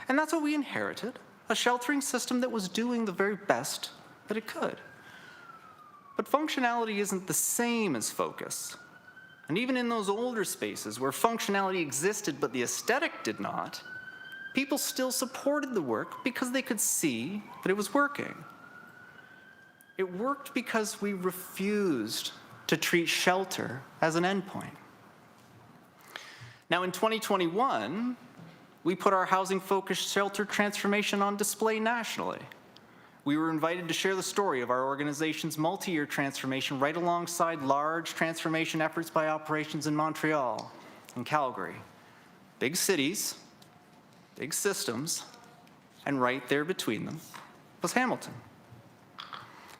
S9: And that's what we inherited, a sheltering system that was doing the very best that it could. But functionality isn't the same as focus. And even in those older spaces where functionality existed but the aesthetic did not, people still supported the work because they could see that it was working. It worked because we refused to treat shelter as an endpoint. Now in 2021, we put our housing-focused shelter transformation on display nationally. We were invited to share the story of our organization's multi-year transformation right alongside large transformation efforts by operations in Montreal and Calgary. Big cities, big systems, and right there between them was Hamilton.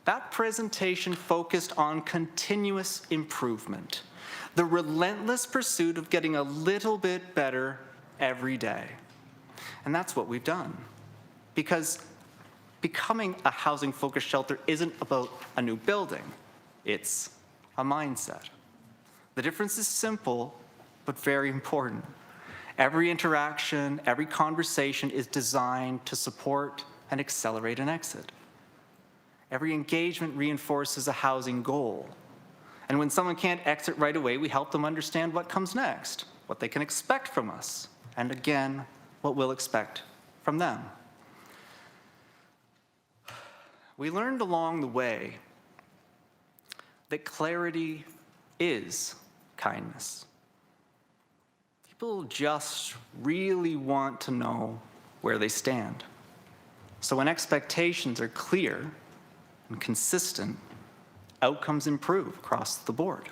S9: That presentation focused on continuous improvement, the relentless pursuit of getting a little bit better every day. And that's what we've done. Because becoming a housing-focused shelter isn't about a new building, it's a mindset. The difference is simple, but very important. Every interaction, every conversation is designed to support and accelerate an exit. Every engagement reinforces a housing goal. And when someone can't exit right away, we help them understand what comes next, what they can expect from us, and again, what we'll expect from them. We learned along the way that clarity is kindness. People just really want to know where they stand. So when expectations are clear and consistent, outcomes improve across the board.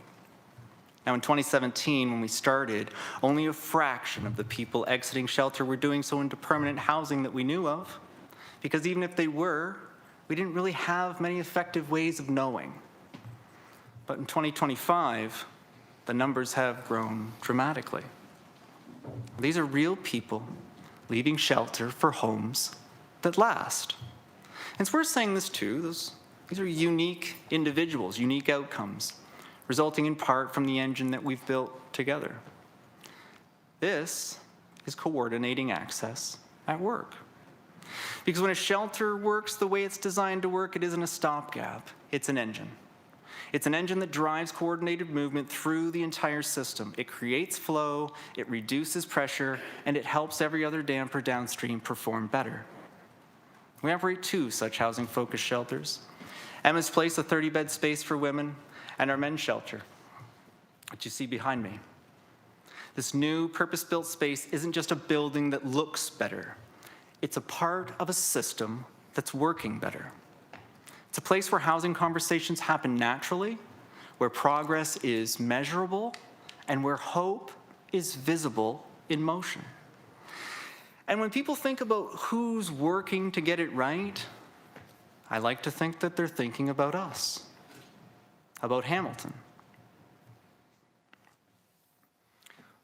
S9: Now in 2017, when we started, only a fraction of the people exiting shelter were doing so into permanent housing that we knew of, because even if they were, we didn't really have many effective ways of knowing. But in 2025, the numbers have grown dramatically. These are real people leaving shelter for homes that last. And it's worth saying this too, these are unique individuals, unique outcomes, resulting in part from the engine that we've built together. This is coordinating access at work. Because when a shelter works the way it's designed to work, it isn't a stopgap, it's an engine. It's an engine that drives coordinated movement through the entire system. It creates flow, it reduces pressure, and it helps every other damper downstream perform better. We operate 2 such housing-focused shelters. Emma's Place, a 30-bed space for women, and our men's shelter, which you see behind me. This new purpose-built space isn't just a building that looks better. It's a part of a system that's working better. It's a place where housing conversations happen naturally, where progress is measurable, and where hope is visible in motion. And when people think about who's working to get it right, I like to think that they're thinking about us, about Hamilton.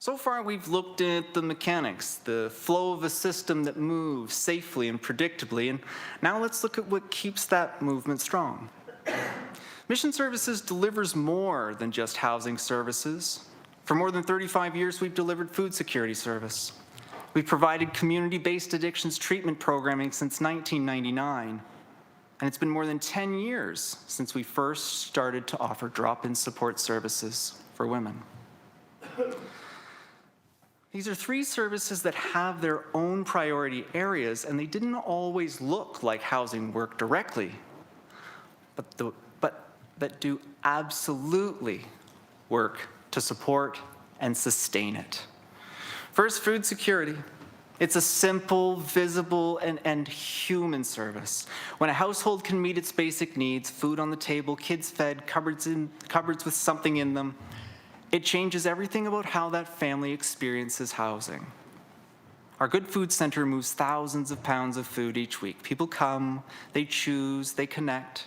S9: So far, we've looked at the mechanics, the flow of a system that moves safely and predictably, and now let's look at what keeps that movement strong. Mission Services delivers more than just housing services. For more than 35 years, we've delivered food security service. We've provided community-based addictions treatment programming since 1999, and it's been more than 10 years since we first started to offer drop-in support services for women. These are 3 services that have their own priority areas, and they didn't always look like housing work directly, but that do absolutely work to support and sustain it. First, food security. It's a simple, visible, and human service. When a household can meet its basic needs, food on the table, kids fed, cupboards with something in them, it changes everything about how that family experiences housing. Our Good Food Center moves thousands of pounds of food each week. People come, they choose, they connect.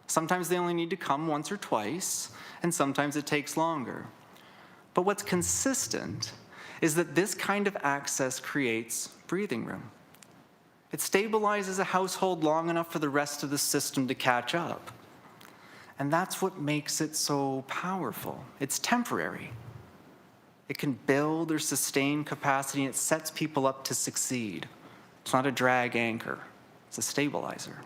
S9: Sometimes they only need to come once or twice, and sometimes it takes longer. But what's consistent is that this kind of access creates breathing room. It stabilizes a household long enough for the rest of the system to catch up. And that's what makes it so powerful. It's temporary. It can build or sustain capacity, and it sets people up to succeed. It's not a drag anchor, it's a stabilizer.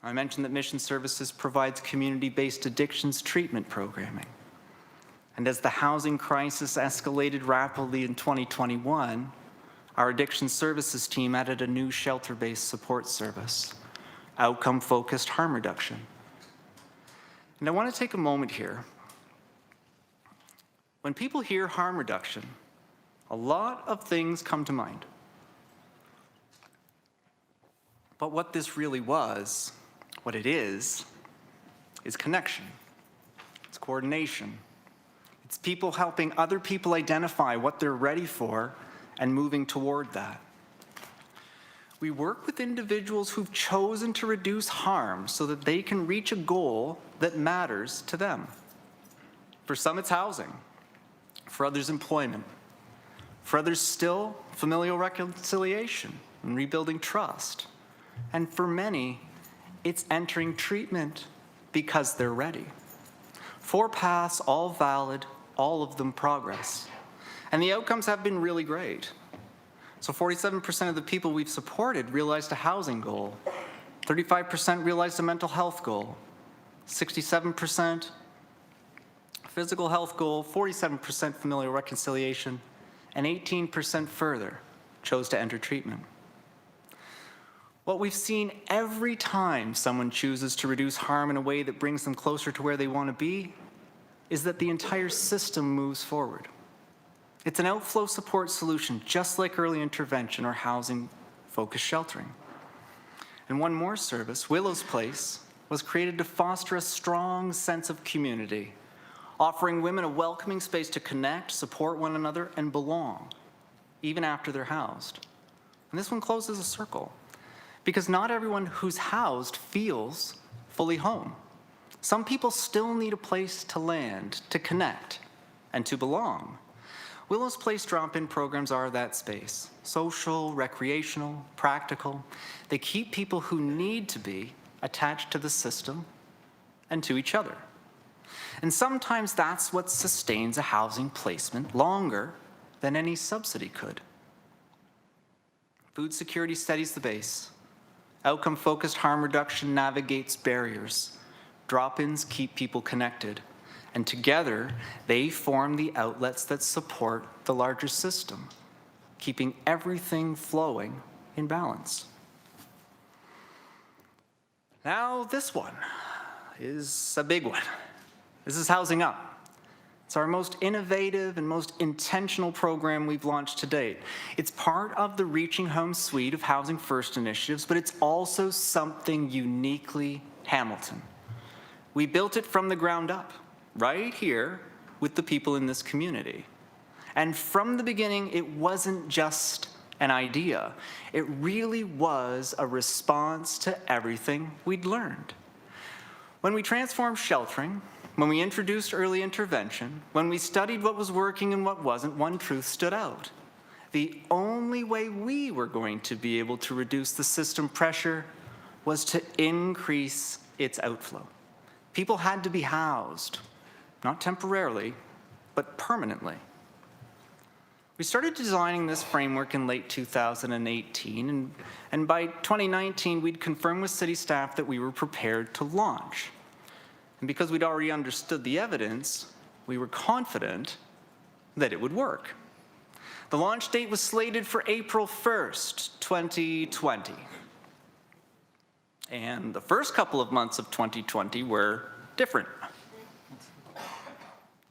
S9: I mentioned that Mission Services provides community-based addictions treatment programming. And as the housing crisis escalated rapidly in 2021, our addiction services team added a new shelter-based support service, outcome-focused harm reduction. And I want to take a moment here. When people hear harm reduction, a lot of things come to mind. But what this really was, what it is connection. It's coordination. It's people helping other people identify what they're ready for and moving toward that. We work with individuals who've chosen to reduce harm so that they can reach a goal that matters to them. For some, it's housing. For others, employment. For others, still, familial reconciliation and rebuilding trust. And for many, it's entering treatment because they're ready. 4 paths, all valid, all of them progress. And the outcomes have been really great. So 47% of the people we've supported realized a housing goal. 35% realized a mental health goal. 67%. Physical health goal, 47% familial reconciliation, and 18% further chose to enter treatment. What we've seen every time someone chooses to reduce harm in a way that brings them closer to where they want to be is that the entire system moves forward. It's an outflow support solution, just like early intervention or housing-focused sheltering. And one more service, Willows Place, was created to foster a strong sense of community, offering women a welcoming space to connect, support one another, and belong, even after they're housed. And this one closes a circle, because not everyone who's housed feels fully home. Some people still need a place to land, to connect, and to belong. Willows Place drop-in programs are that space. Social, recreational, practical. They keep people who need to be attached to the system and to each other. And sometimes that's what sustains a housing placement longer than any subsidy could. Food security steadies the base. Outcome-focused harm reduction navigates barriers. Drop-ins keep people connected. And together, they form the outlets that support the larger system, keeping everything flowing in balance. Now, this one is a big one. This is Housing Up. It's our most innovative and most intentional program we've launched to date. It's part of the Reaching Home suite of Housing First initiatives, but it's also something uniquely Hamilton. We built it from the ground up, right here with the people in this community. And from the beginning, it wasn't just an idea. It really was a response to everything we'd learned. When we transformed sheltering, when we introduced early intervention, when we studied what was working and what wasn't, one truth stood out. The only way we were going to be able to reduce the system pressure was to increase its outflow. People had to be housed, not temporarily, but permanently. We started designing this framework in late 2018, and by 2019, we'd confirmed with city staff that we were prepared to launch. And because we'd already understood the evidence, we were confident that it would work. The launch date was slated for April 1st, 2020. And the first couple of months of 2020 were different.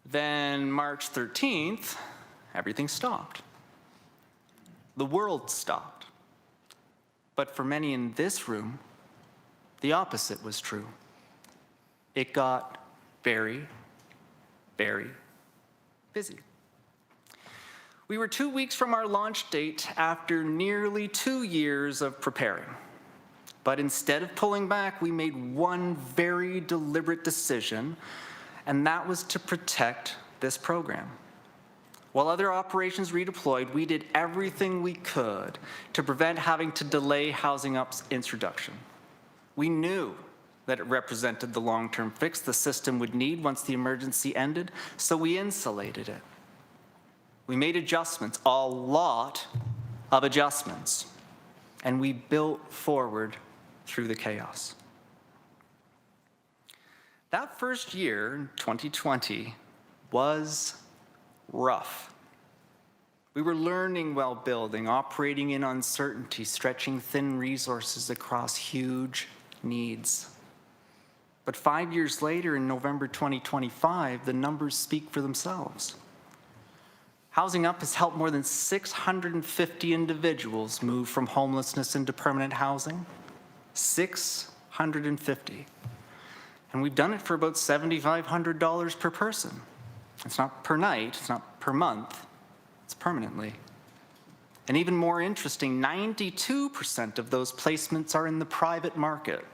S9: Then March 13th, everything stopped. The world stopped. But for many in this room, the opposite was true. It got very, very busy. We were 2 weeks from our launch date after nearly 2 years of preparing. But instead of pulling back, we made one very deliberate decision, and that was to protect this program. While other operations redeployed, we did everything we could to prevent having to delay Housing Up's introduction. We knew that it represented the long-term fix the system would need once the emergency ended, so we insulated it. We made adjustments, a lot of adjustments, and we built forward through the chaos. That first year, 2020, was rough. We were learning while building, operating in uncertainty, stretching thin resources across huge needs. But 5 years later, in November 2025, the numbers speak for themselves. Housing Up has helped more than 650 individuals move from homelessness into permanent housing. 650. And we've done it for about $7,500 per person. It's not per night, it's not per month, it's permanently. And even more interesting, 92% of those placements are in the private market.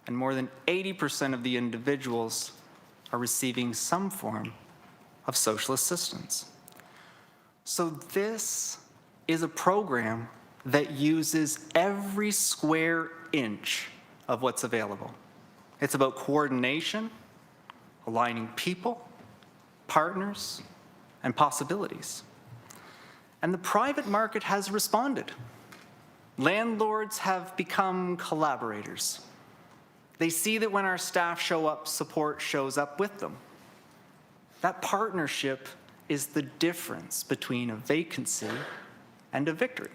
S9: And more than 80% of the individuals are receiving some form of social assistance. So this is a program that uses every square inch of what's available. It's about coordination, aligning people, partners, and possibilities. And the private market has responded. Landlords have become collaborators. They see that when our staff show up, support shows up with them. That partnership is the difference between a vacancy and a victory.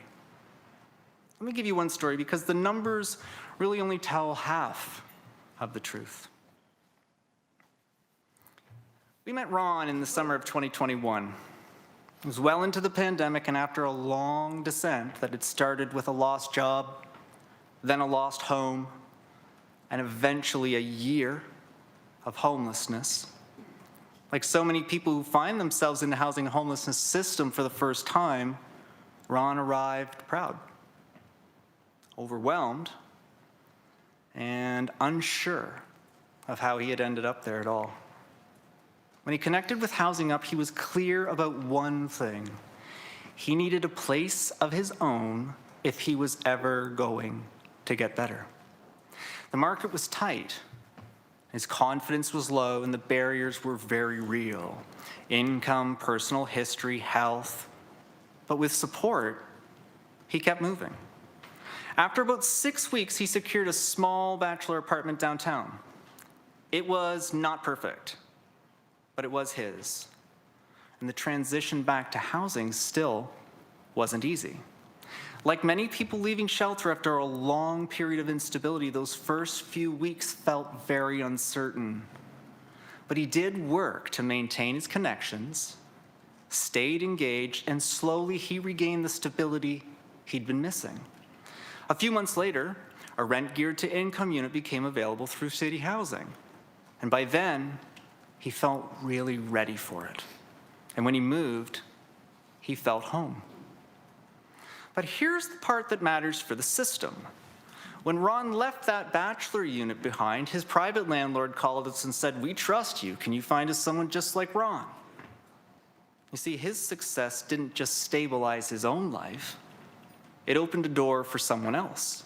S9: Let me give you one story because the numbers really only tell half of the truth. We met Ron in the summer of 2021. It was well into the pandemic and after a long descent that had started with a lost job, then a lost home, and eventually a year of homelessness. Like so many people who find themselves in the housing and homelessness system for the first time, Ron arrived proud, overwhelmed, and unsure of how he had ended up there at all. When he connected with Housing Up, he was clear about one thing. He needed a place of his own if he was ever going to get better. The market was tight. His confidence was low, and the barriers were very real. Income, personal history, health. But with support, he kept moving. After about 6 weeks, he secured a small bachelor apartment downtown. It was not perfect, but it was his. And the transition back to housing still wasn't easy. Like many people leaving shelter after a long period of instability, those first few weeks felt very uncertain. But he did work to maintain his connections, stayed engaged, and slowly he regained the stability he'd been missing. A few months later, a rent-geared-to-income unit became available through City Housing. And by then, he felt really ready for it. And when he moved, he felt home. But here's the part that matters for the system. When Ron left that bachelor unit behind, his private landlord called us and said, "We trust you. Can you find us someone just like Ron?" You see, his success didn't just stabilize his own life. It opened a door for someone else.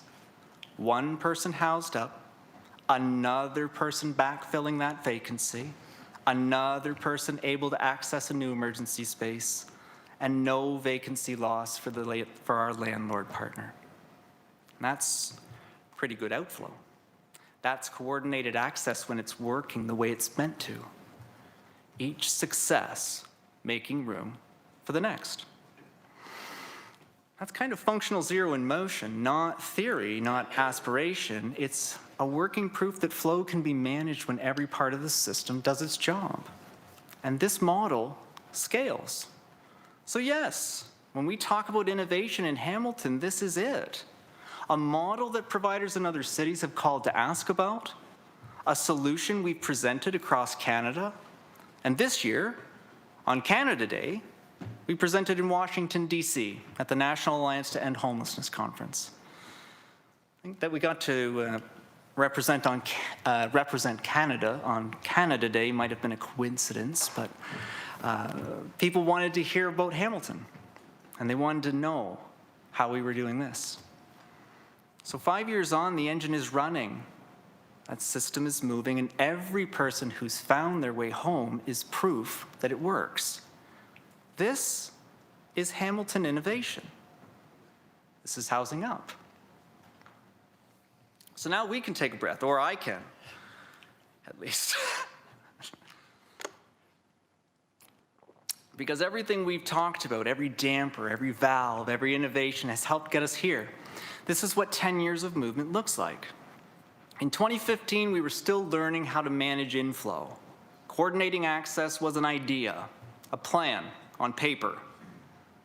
S9: One person housed up, another person backfilling that vacancy, another person able to access a new emergency space, and no vacancy loss for our landlord partner. And that's pretty good outflow. That's coordinated access when it's working the way it's meant to. Each success making room for the next. That's kind of functional zero in motion, not theory, not aspiration. It's a working proof that flow can be managed when every part of the system does its job. And this model scales. So yes, when we talk about innovation in Hamilton, this is it. A model that providers in other cities have called to ask about, a solution we've presented across Canada, and this year, on Canada Day, we presented in Washington, D.C. at the National Alliance to End Homelessness Conference. I think that we got to represent Canada on Canada Day might have been a coincidence, but people wanted to hear about Hamilton, and they wanted to know how we were doing this. So 5 years on, the engine is running. That system is moving, and every person who's found their way home is proof that it works. This is Hamilton innovation. This is Housing Up. So now we can take a breath, or I can, at least. Because everything we've talked about, every damper, every valve, every innovation has helped get us here. This is what 10 years of movement looks like. In 2015, we were still learning how to manage inflow. Coordinating access was an idea, a plan on paper.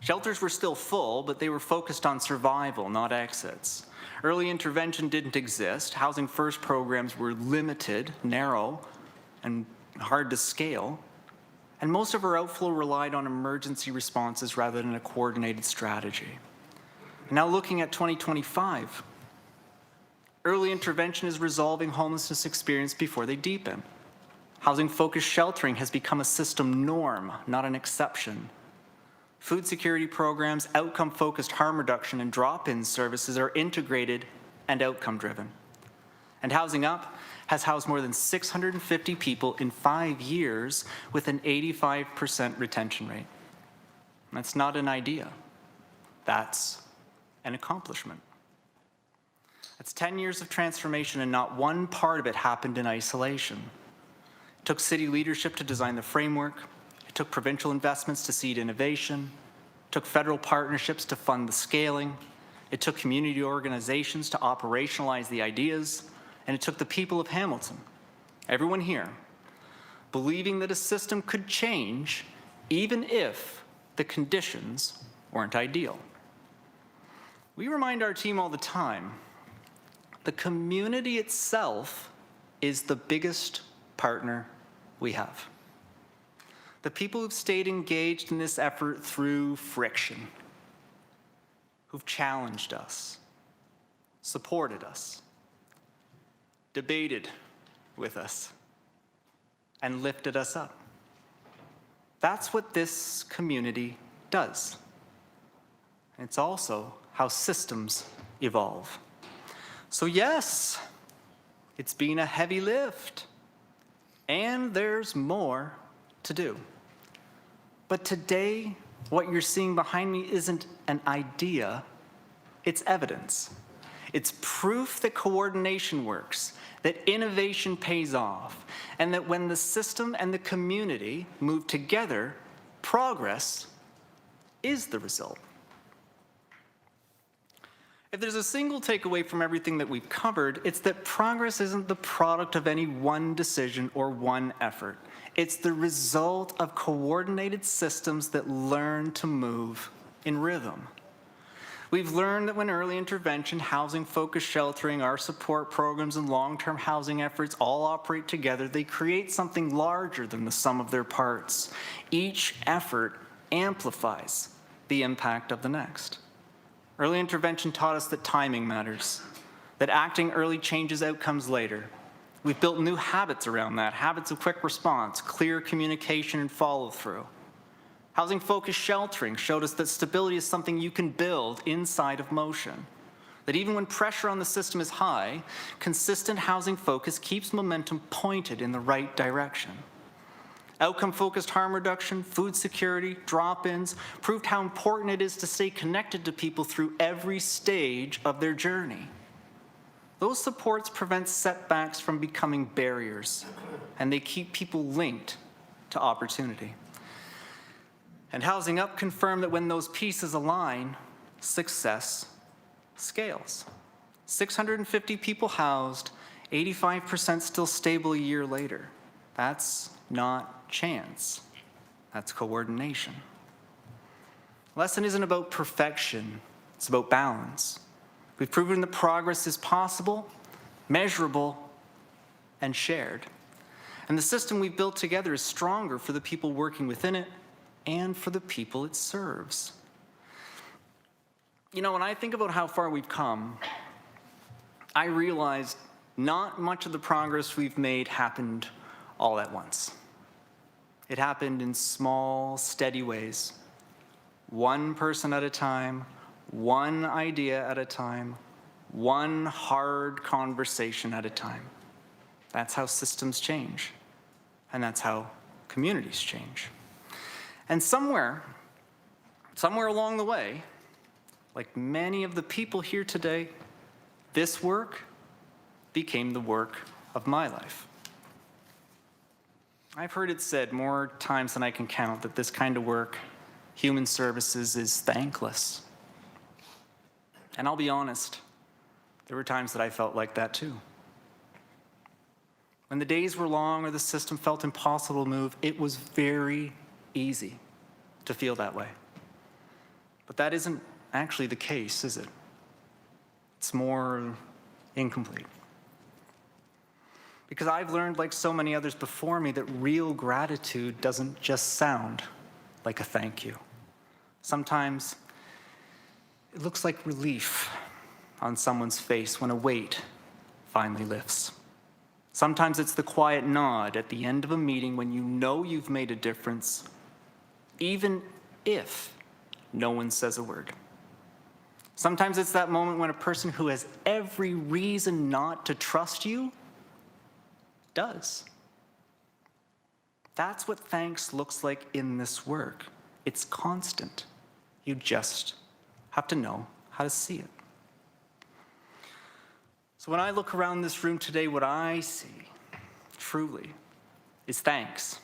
S9: Shelters were still full, but they were focused on survival, not exits. Early intervention didn't exist. Housing First programs were limited, narrow, and hard to scale. And most of our outflow relied on emergency responses rather than a coordinated strategy. Now looking at 2025, early intervention is resolving homelessness experience before they deepen. Housing-focused sheltering has become a system norm, not an exception. Food security programs, outcome-focused harm reduction, and drop-in services are integrated and outcome-driven. And Housing Up has housed more than 650 people in 5 years with an 85% retention rate. That's not an idea. That's an accomplishment. That's 10 years of transformation, and not one part of it happened in isolation. It took city leadership to design the framework. It took provincial investments to seed innovation. It took federal partnerships to fund the scaling. It took community organizations to operationalize the ideas. And it took the people of Hamilton, everyone here, believing that a system could change even if the conditions weren't ideal. We remind our team all the time, the community itself is the biggest partner we have. The people who've stayed engaged in this effort through friction, who've challenged us, supported us, debated with us, and lifted us up. That's what this community does. It's also how systems evolve. So yes, it's been a heavy lift, and there's more to do. But today, what you're seeing behind me isn't an idea, it's evidence. It's proof that coordination works, that innovation pays off, and that when the system and the community move together, progress is the result. If there's a single takeaway from everything that we've covered, it's that progress isn't the product of any one decision or one effort. It's the result of coordinated systems that learn to move in rhythm. We've learned that when early intervention, housing-focused sheltering, our support programs, and long-term housing efforts all operate together, they create something larger than the sum of their parts. Each effort amplifies the impact of the next. Early intervention taught us that timing matters, that acting early changes outcomes later. We've built new habits around that, habits of quick response, clear communication, and follow-through. Housing-focused sheltering showed us that stability is something you can build inside of motion, that even when pressure on the system is high, consistent housing focus keeps momentum pointed in the right direction. Outcome-focused harm reduction, food security, drop-ins proved how important it is to stay connected to people through every stage of their journey. Those supports prevent setbacks from becoming barriers, and they keep people linked to opportunity. And Housing Up confirmed that when those pieces align, success scales. 650 people housed, 85% still stable a year later. That's not chance. That's coordination. Lesson isn't about perfection. It's about balance. We've proven that progress is possible, measurable, and shared. And the system we've built together is stronger for the people working within it and for the people it serves. You know, when I think about how far we've come, I realize not much of the progress we've made happened all at once. It happened in small, steady ways. One person at a time, one idea at a time, one hard conversation at a time. That's how systems change, and that's how communities change. And somewhere along the way, like many of the people here today, this work became the work of my life. I've heard it said more times than I can count that this kind of work, human services, is thankless. And I'll be honest, there were times that I felt like that too. When the days were long or the system felt impossible to move, it was very easy to feel that way. But that isn't actually the case, is it? It's more incomplete. Because I've learned, like so many others before me, that real gratitude doesn't just sound like a thank you. Sometimes it looks like relief on someone's face when a weight finally lifts. Sometimes it's the quiet nod at the end of a meeting when you know you've made a difference, even if no one says a word. Sometimes it's that moment when a person who has every reason not to trust you does. That's what thanks looks like in this work. It's constant. You just have to know how to see it. So when I look around this room today, what I see, truly, is thanks.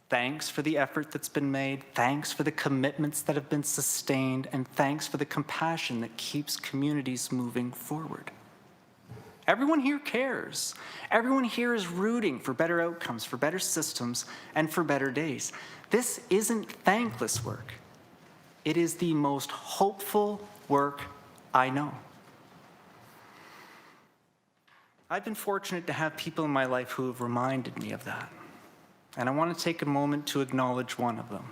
S9: Thanks for the effort that's been made, thanks for the commitments that have been sustained, and thanks for the compassion that keeps communities moving forward. Everyone here cares. Everyone here is rooting for better outcomes, for better systems, and for better days. This isn't thankless work. It is the most hopeful work I know. I've been fortunate to have people in my life who have reminded me of that. And I want to take a moment to acknowledge one of them.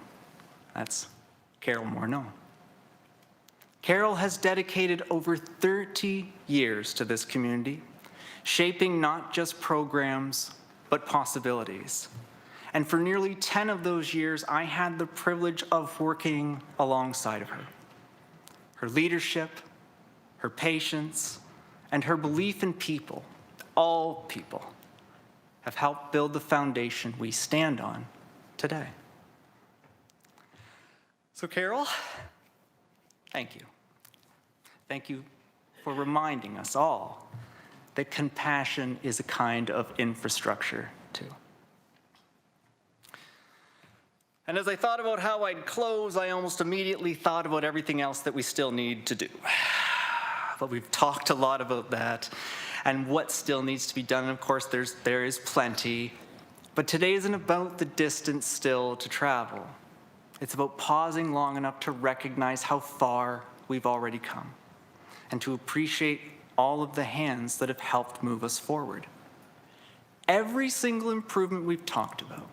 S9: That's Carol Morneau. Carol has dedicated over 30 years to this community, shaping not just programs, but possibilities. And for nearly 10 of those years, I had the privilege of working alongside of her. Her leadership, her patience, and her belief in people, all people, have helped build the foundation we stand on today. So Carol, thank you. Thank you for reminding us all that compassion is a kind of infrastructure too. And as I thought about how I'd close, I almost immediately thought about everything else that we still need to do. But we've talked a lot about that and what still needs to be done. And of course, there is plenty. But today isn't about the distance still to travel. It's about pausing long enough to recognize how far we've already come and to appreciate all of the hands that have helped move us forward. Every single improvement we've talked about,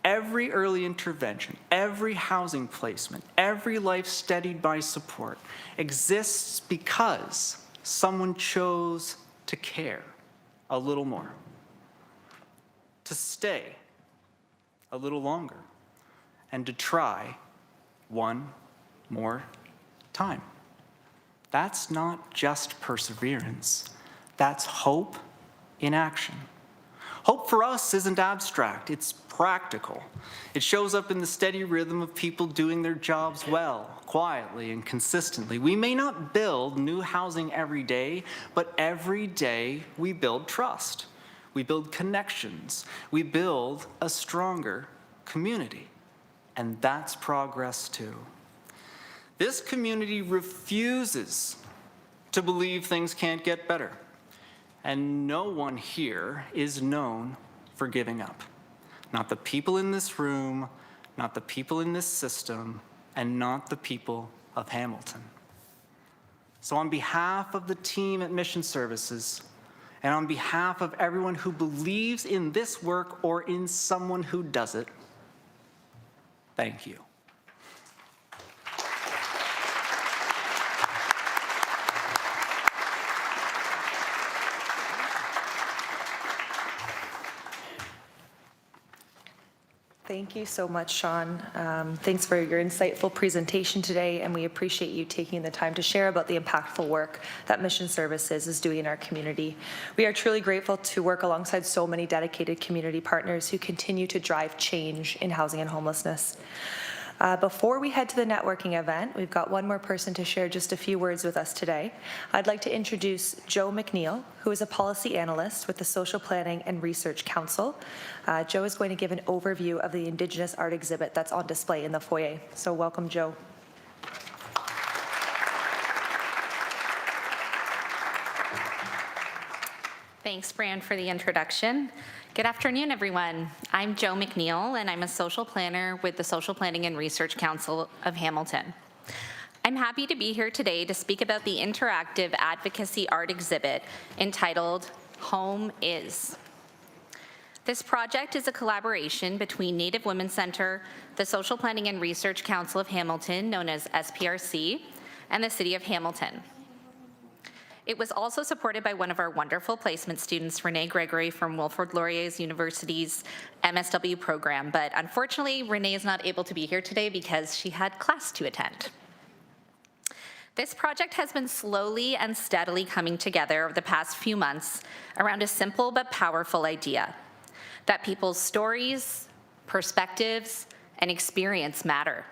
S9: every early intervention, every housing placement, every life steadied by support exists because someone chose to care a little more, to stay a little longer, and to try one more time. That's not just perseverance, that's hope in action. Hope for us isn't abstract, it's practical. It shows up in the steady rhythm of people doing their jobs well, quietly, and consistently. We may not build new housing every day, but every day we build trust. We build connections. We build a stronger community. And that's progress too. This community refuses to believe things can't get better. And no one here is known for giving up. Not the people in this room, not the people in this system, and not the people of Hamilton. So on behalf of the team at Mission Services, and on behalf of everyone who believes in this work or in someone who does it, thank you.
S1: Thank you so much, Sean. Thanks for your insightful presentation today, and we appreciate you taking the time to share about the impactful work that Mission Services is doing in our community. We are truly grateful to work alongside so many dedicated community partners who continue to drive change in housing and homelessness. Before we head to the networking event, we've got one more person to share just a few words with us today. I'd like to introduce Joe McNeil, who is a policy analyst with the Social Planning and Research Council. Joe is going to give an overview of the Indigenous art exhibit that's on display in the foyer. So welcome, Joe.
S10: Thanks, Fran, for the introduction. Good afternoon, everyone. I'm Joe McNeil, and I'm a social planner with the Social Planning and Research Council of Hamilton. I'm happy to be here today to speak about the interactive advocacy art exhibit entitled Home Is. This project is a collaboration between Native Women's Center, the Social Planning and Research Council of Hamilton, known as SPRC, and the City of Hamilton. It was also supported by one of our wonderful placement students, Renee Gregory from Wilfrid Laurier University's MSW program, but unfortunately, Renee is not able to be here today because she had class to attend. This project has been slowly and steadily coming together over the past few months around a simple but powerful idea, that people's stories, perspectives, and experience matter.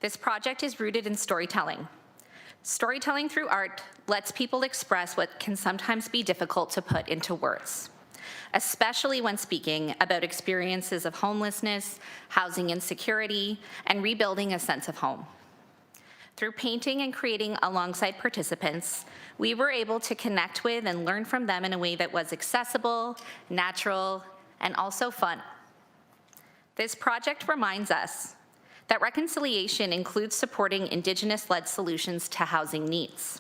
S10: This project is rooted in storytelling. Storytelling through art lets people express what can sometimes be difficult to put into words, especially when speaking about experiences of homelessness, housing insecurity, and rebuilding a sense of home. Through painting and creating alongside participants, we were able to connect with and learn from them in a way that was accessible, natural, and also fun. This project reminds us that reconciliation includes supporting Indigenous-led solutions to housing needs.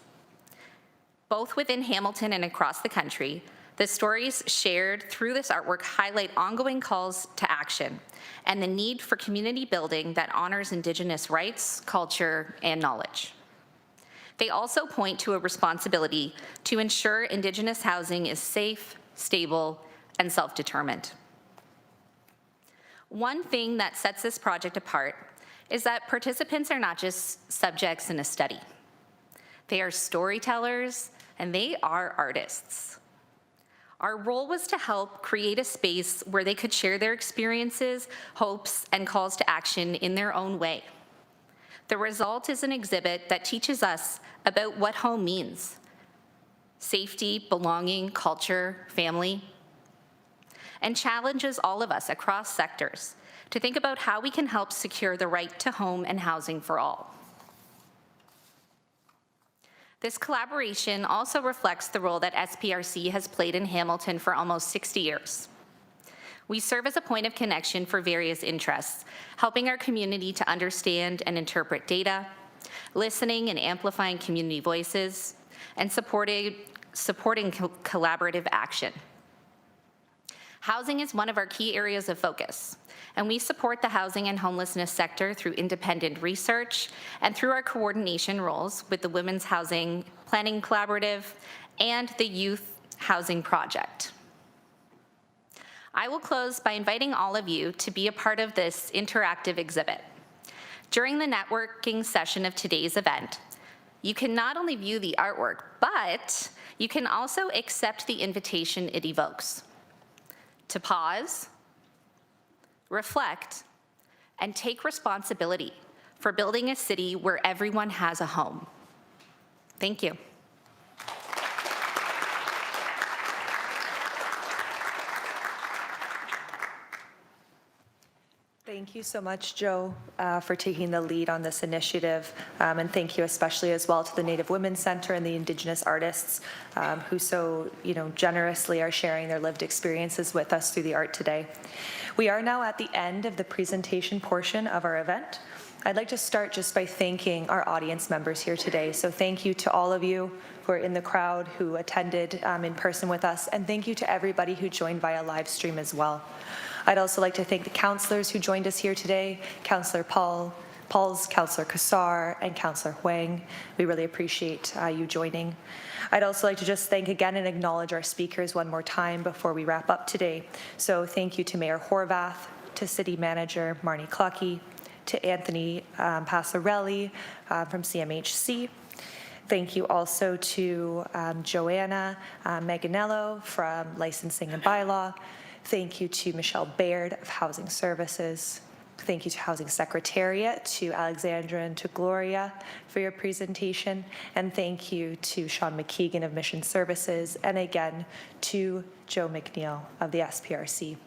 S10: Both within Hamilton and across the country, the stories shared through this artwork highlight ongoing calls to action and the need for community building that honors Indigenous rights, culture, and knowledge. They also point to a responsibility to ensure Indigenous housing is safe, stable, and self-determined. One thing that sets this project apart is that participants are not just subjects in a study. They are storytellers, and they are artists. Our role was to help create a space where they could share their experiences, hopes, and calls to action in their own way. The result is an exhibit that teaches us about what home means: safety, belonging, culture, family, and challenges all of us across sectors to think about how we can help secure the right to home and housing for all. This collaboration also reflects the role that SPRC has played in Hamilton for almost 60 years. We serve as a point of connection for various interests, helping our community to understand and interpret data, listening and amplifying community voices, and supporting collaborative action. Housing is one of our key areas of focus, and we support the housing and homelessness sector through independent research and through our coordination roles with the Women's Housing Planning Collaborative and the Youth Housing Project. I will close by inviting all of you to be a part of this interactive exhibit. During the networking session of today's event, you can not only view the artwork, but you can also accept the invitation it evokes to pause, reflect, and take responsibility for building a city where everyone has a home. Thank you.
S1: Thank you so much, Joe, for taking the lead on this initiative. And thank you especially as well to the Native Women's Center and the Indigenous artists who so generously are sharing their lived experiences with us through the art today. We are now at the end of the presentation portion of our event. I'd like to start just by thanking our audience members here today. So thank you to all of you who are in the crowd, who attended in person with us, and thank you to everybody who joined via live stream as well. I'd also like to thank the councillors who joined us here today, Councillor Pauls, Councillor Kassar, and Councillor Huang. We really appreciate you joining. I'd also like to just thank again and acknowledge our speakers one more time before we wrap up today. So thank you to Mayor Horvath, to City Manager Marnie Clucky, to Anthony Passarelli from CMHC. Thank you also to Joanna Manganello from Licensing and Bylaw. Thank you to Michelle Baird of Housing Services. Thank you to Housing Secretariat, to Alexandra and to Gloria for your presentation. And thank you to Sean McKeegan of Mission Services, and again to Joe McNeil of the SPRC.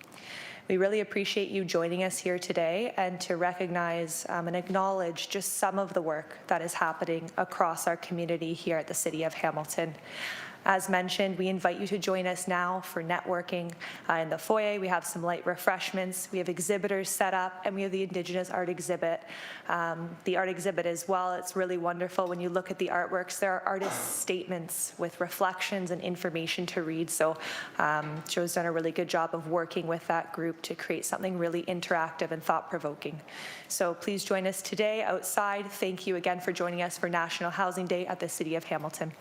S1: We really appreciate you joining us here today and to recognize and acknowledge just some of the work that is happening across our community here at the City of Hamilton. As mentioned, we invite you to join us now for networking in the foyer. We have some light refreshments. We have exhibitors set up, and we have the Indigenous art exhibit. The art exhibit as well, it's really wonderful. When you look at the artworks, there are artist statements with reflections and information to read. So Joe's done a really good job of working with that group to create something really interactive and thought-provoking. So please join us today outside. Thank you again for joining us for National Housing Day at the City of Hamilton.